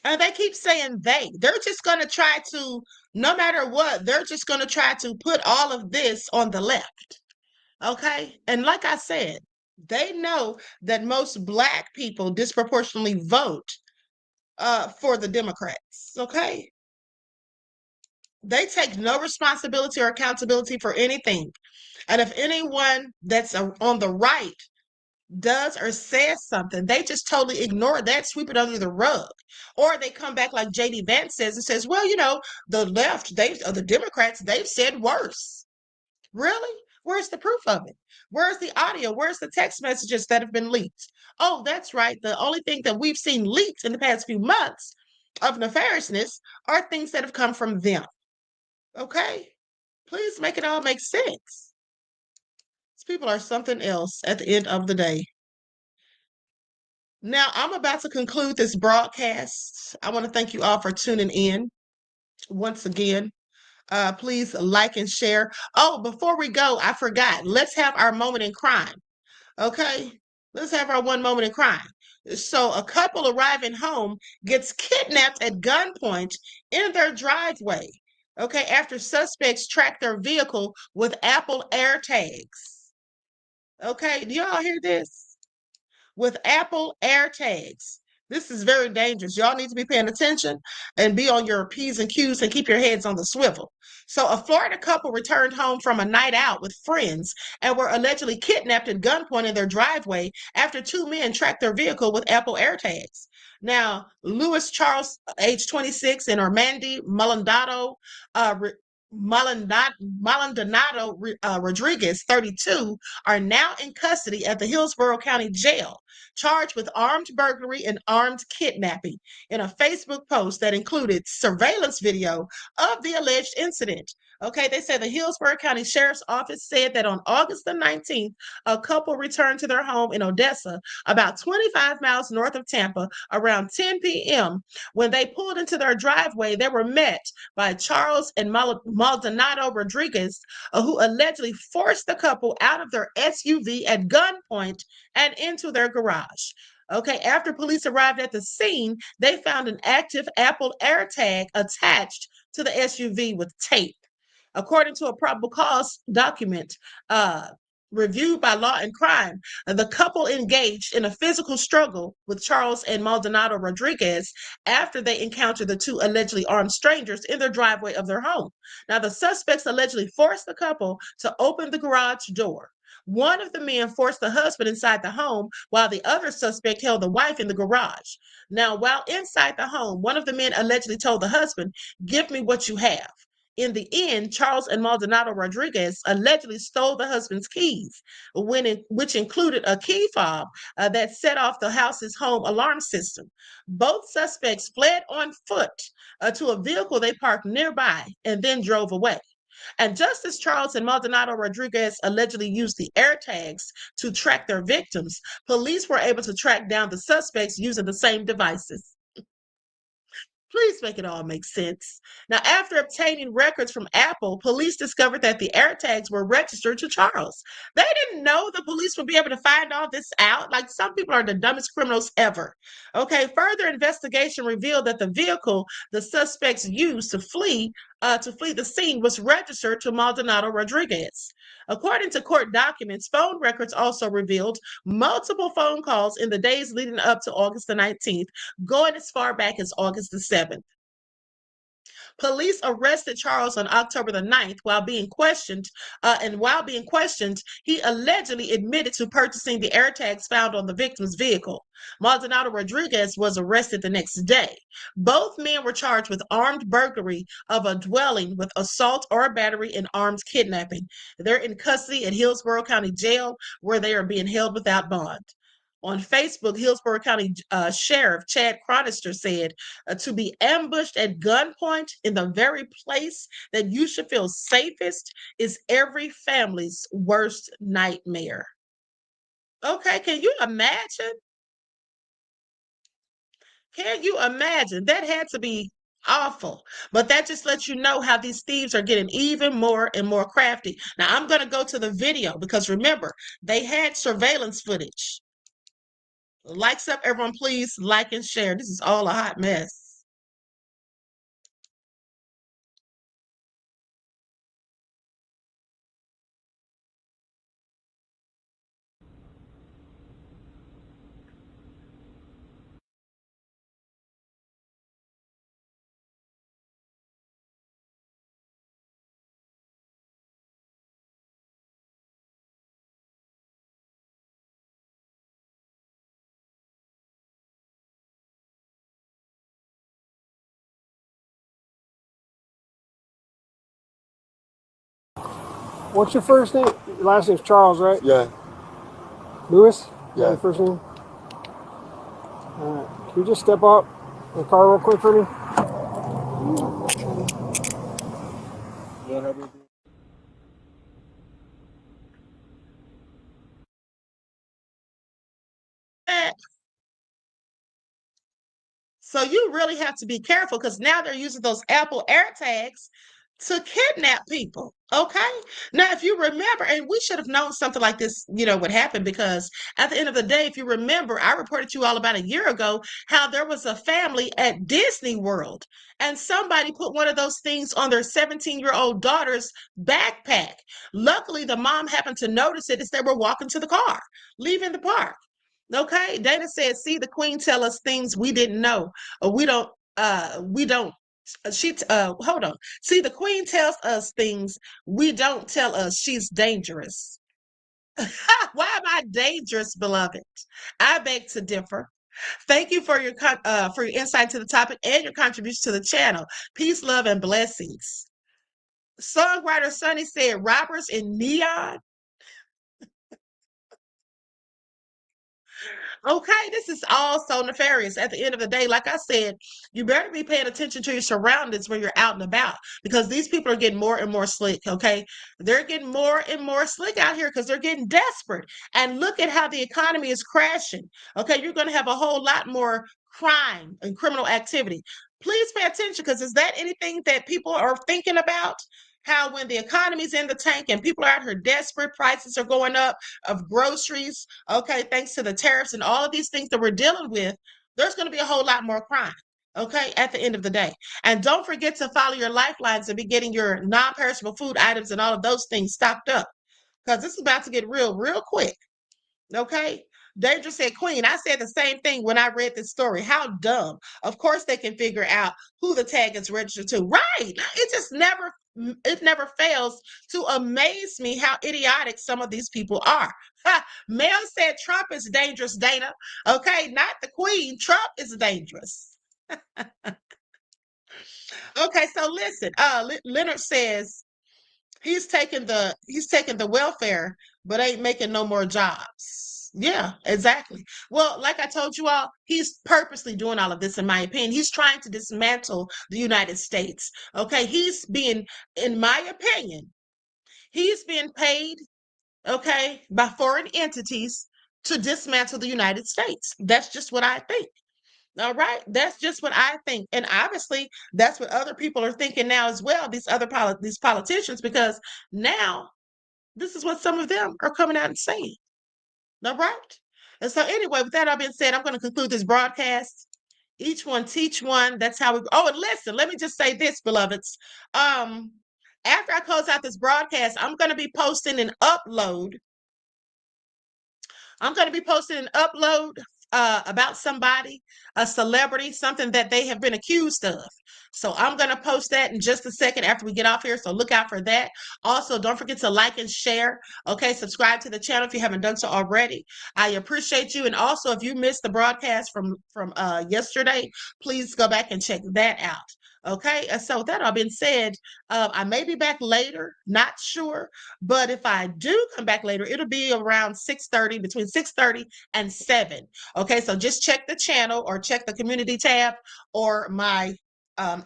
And they keep saying they're just going to try to, no matter what, they're just going to try to put all of this on the left. Okay. And like I said, they know that most Black people disproportionately vote for the Democrats. Okay. They take no responsibility or accountability for anything. And if anyone that's on the right does or says something, they just totally ignore that, sweep it under the rug. Or they come back like JD Vance says and says, well, the left, the Democrats, they've said worse. Really? Where's the proof of it? Where's the audio? Where's the text messages that have been leaked? Oh, that's right. The only thing that we've seen leaked in the past few months of nefariousness are things that have come from them. Okay? Please make it all make sense. These people are something else at the end of the day. Now, I'm about to conclude this broadcast. I want to thank you all for tuning in once again. Please like and share. Oh, before we go, I forgot. Let's have our moment in crime. Okay? Let's have our one moment in crime. So, a couple arriving home gets kidnapped at gunpoint in their driveway. Okay, after suspects track their vehicle with Apple AirTags. Okay, do y'all hear this? With Apple AirTags. This is very dangerous. Y'all need to be paying attention and be on your P's and Q's and keep your heads on the swivel. So, a Florida couple returned home from a night out with friends and were allegedly kidnapped at gunpoint in their driveway after two men tracked their vehicle with Apple AirTags. Now, Louis Charles, age 26, and Armandi Maldonado Rodriguez, 32, are now in custody at the Hillsborough County Jail, charged with armed burglary and armed kidnapping in a Facebook post that included surveillance video of the alleged incident. Okay, they said the Hillsborough County Sheriff's Office said that on August the 19th, a couple returned to their home in Odessa, about 25 miles north of Tampa, around 10 p.m. When they pulled into their driveway, they were met by Charles and Maldonado Rodriguez, who allegedly forced the couple out of their SUV at gunpoint and into their garage. Okay, after police arrived at the scene, they found an active Apple AirTag attached to the SUV with tape. According to a probable cause document reviewed by Law and Crime, the couple engaged in a physical struggle with Charles and Maldonado Rodriguez after they encountered the two allegedly armed strangers in their driveway of their home. Now, the suspects allegedly forced the couple to open the garage door. One of the men forced the husband inside the home while the other suspect held the wife in the garage. Now, while inside the home, one of the men allegedly told the husband, "Give me what you have." In the end, Charles and Maldonado Rodriguez allegedly stole the husband's keys, which included a key fob that set off the house's home alarm system. Both suspects fled on foot to a vehicle they parked nearby and then drove away. And just as Charles and Maldonado Rodriguez allegedly used the AirTags to track their victims, police were able to track down the suspects using the same devices. Please make it all make sense. Now, after obtaining records from Apple, police discovered that the AirTags were registered to Charles. They didn't know the police would be able to find all this out. Like, some people are the dumbest criminals ever. Okay, further investigation revealed that the vehicle the suspects used to flee the scene was registered to Maldonado Rodriguez. According to court documents, phone records also revealed multiple phone calls in the days leading up to August the 19th, going as far back as August the 7th. Police arrested Charles on October the 9th while being questioned, he allegedly admitted to purchasing the AirTags found on the victim's vehicle. Maldonado Rodriguez was arrested the next day. Both men were charged with armed burglary of a dwelling with assault or battery and armed kidnapping. They're in custody at Hillsborough County Jail, where they are being held without bond. On Facebook, Hillsborough County Sheriff Chad Chronister said, to be ambushed at gunpoint in the very place that you should feel safest is every family's worst nightmare. Okay, can you imagine? Can you imagine? That had to be awful. But that just lets you know how these thieves are getting even more and more crafty. Now, I'm going to go to the video because remember, they had surveillance footage. Likes up, everyone, please like and share. This is all a hot mess. What's your first name? Your last name's Charles, right? Yeah. Lewis? Is that Yeah. your first name? All right. Can you just step up in the car real quick for me? So you really have to be careful because now they're using those Apple AirTags to kidnap people. Okay. Now, if you remember, and we should have known something like this, would happen because at the end of the day, if you remember, I reported to you all about a year ago how there was a family at Disney World and somebody put one of those things on their 17-year-old daughter's backpack. Luckily, the mom happened to notice it as they were walking to the car, leaving the park. Okay. Dana said, see, the queen tell us things we didn't know. We don't, hold on. See, the queen tells us things we don't tell us. She's dangerous. Why am I dangerous, beloved? I beg to differ. Thank you for your insight to the topic and your contribution to the channel. Peace, love, and blessings. Songwriter Sonny said, robbers in neon. Okay, this is all so nefarious. At the end of the day, like I said, you better be paying attention to your surroundings when you're out and about because these people are getting more and more slick, okay? They're getting more and more slick out here because they're getting desperate. And look at how the economy is crashing, okay? You're going to have a whole lot more crime and criminal activity. Please pay attention because is that anything that people are thinking about? How when the economy's in the tank and people are out here desperate, prices are going up of groceries, okay, thanks to the tariffs and all of these things that we're dealing with, there's going to be a whole lot more crime, okay, at the end of the day. And don't forget to follow your lifelines and be getting your non-perishable food items and all of those things stocked up because this is about to get real quick, okay? Danger said, Queen, I said the same thing when I read this story. How dumb. Of course they can figure out who the tag is registered to. Right. It never fails to amaze me how idiotic some of these people are. Mel said Trump is dangerous, Dana. Okay, not the Queen. Trump is dangerous. Okay, so listen. Leonard says he's taking the welfare, but ain't making no more jobs. Yeah, exactly. Well, like I told you all, he's purposely doing all of this, in my opinion. He's trying to dismantle the United States. Okay, in my opinion, he's being paid, okay, by foreign entities to dismantle the United States. That's just what I think. All right, that's just what I think, and obviously, that's what other people are thinking now as well. These politicians, because now this is what some of them are coming out and saying. All right. And so anyway, with that all being said, I'm going to conclude this broadcast. Each one teach one. That's how we. Oh, and listen, let me just say this, beloveds. After I close out this broadcast, I'm going to be posting an upload. About somebody, a celebrity, something that they have been accused of. So I'm going to post that in just a second after we get off here. So look out for that. Also, don't forget to like and share. Okay, subscribe to the channel if you haven't done so already. I appreciate you. And also, if you missed the broadcast from yesterday, please go back and check that out. Okay, so with that all being said, I may be back later, not sure, but if I do come back later, it'll be around 6:30, between 6:30 and 7. Okay, so just check the channel or check the community tab or my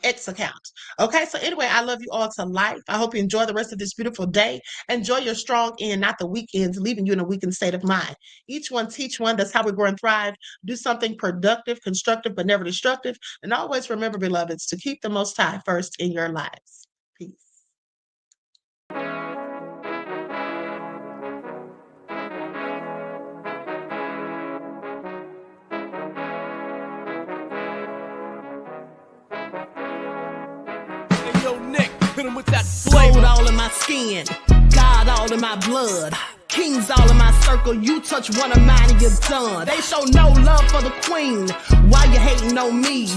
X account. Okay, so anyway, I love you all to life. I hope you enjoy the rest of this beautiful day. Enjoy your strong end, not the weekends, leaving you in a weakened state of mind. Each one teach one. That's how we grow and thrive. Do something productive, constructive, but never destructive. And always remember, beloveds, to keep the Most High first in your lives. Peace. With that gold all in my skin, God all in my blood, kings all in my circle. You touch one of mine and you're done. They show no love for the queen. Why you hating on me?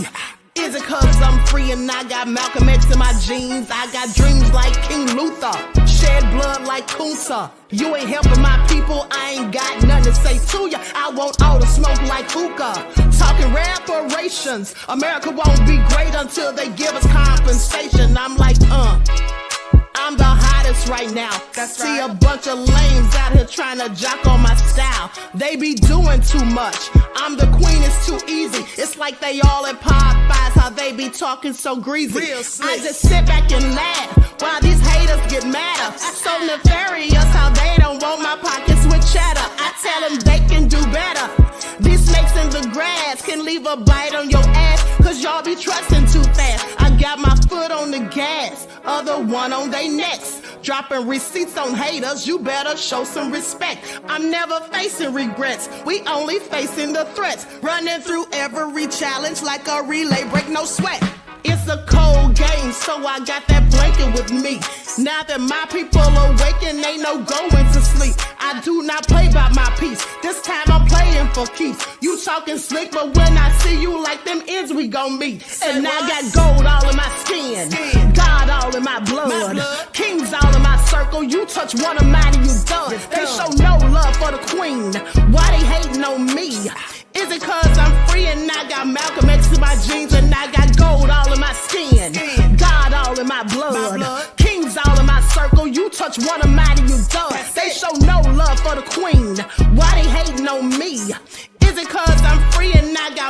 Is it cause I'm free and I got Malcolm X in my jeans? I got dreams like King Luther, shed blood like Kunsa. You ain't helping my people, I ain't got nothing to say to ya. I want all the smoke like hookah. Talking reparations, America won't be great until they give us compensation. I'm like, I'm the hottest right now. See a bunch of lames out here trying to jock on my style. They be doing too much. I'm the queen, it's too easy. It's like they all at Popeyes, how they be talking so greasy. I just sit back and laugh while these haters get madder. So nefarious how they don't want my pockets with cheddar. I tell them they can do better. These snakes in the grass can leave a bite on your ass, cause y'all be trusting too fast. I got my foot on the gas, other one on they necks. Dropping receipts on haters, you better show some respect. I'm never facing regrets, we only facing the threats. Running through every challenge like a relay, break no sweat. It's a cold game, so I got that blanket with me. Now that my people awaken, ain't no going to sleep. I do not play by my piece, this time I'm playing for keeps. You talking slick, but when I see you like them ends, we gon' meet. And I got gold all in my skin, God all in my blood, kings all in my circle. You touch one of mine and you done. They show no love for the queen, why they hating on me? Is it cause I'm free and I got Malcolm X in my jeans and I got gold all in my skin, God all in my blood, kings all in my circle. You touch one of mine and you done. They show no love for the queen, why they hating on me? Is it cause I'm free and I got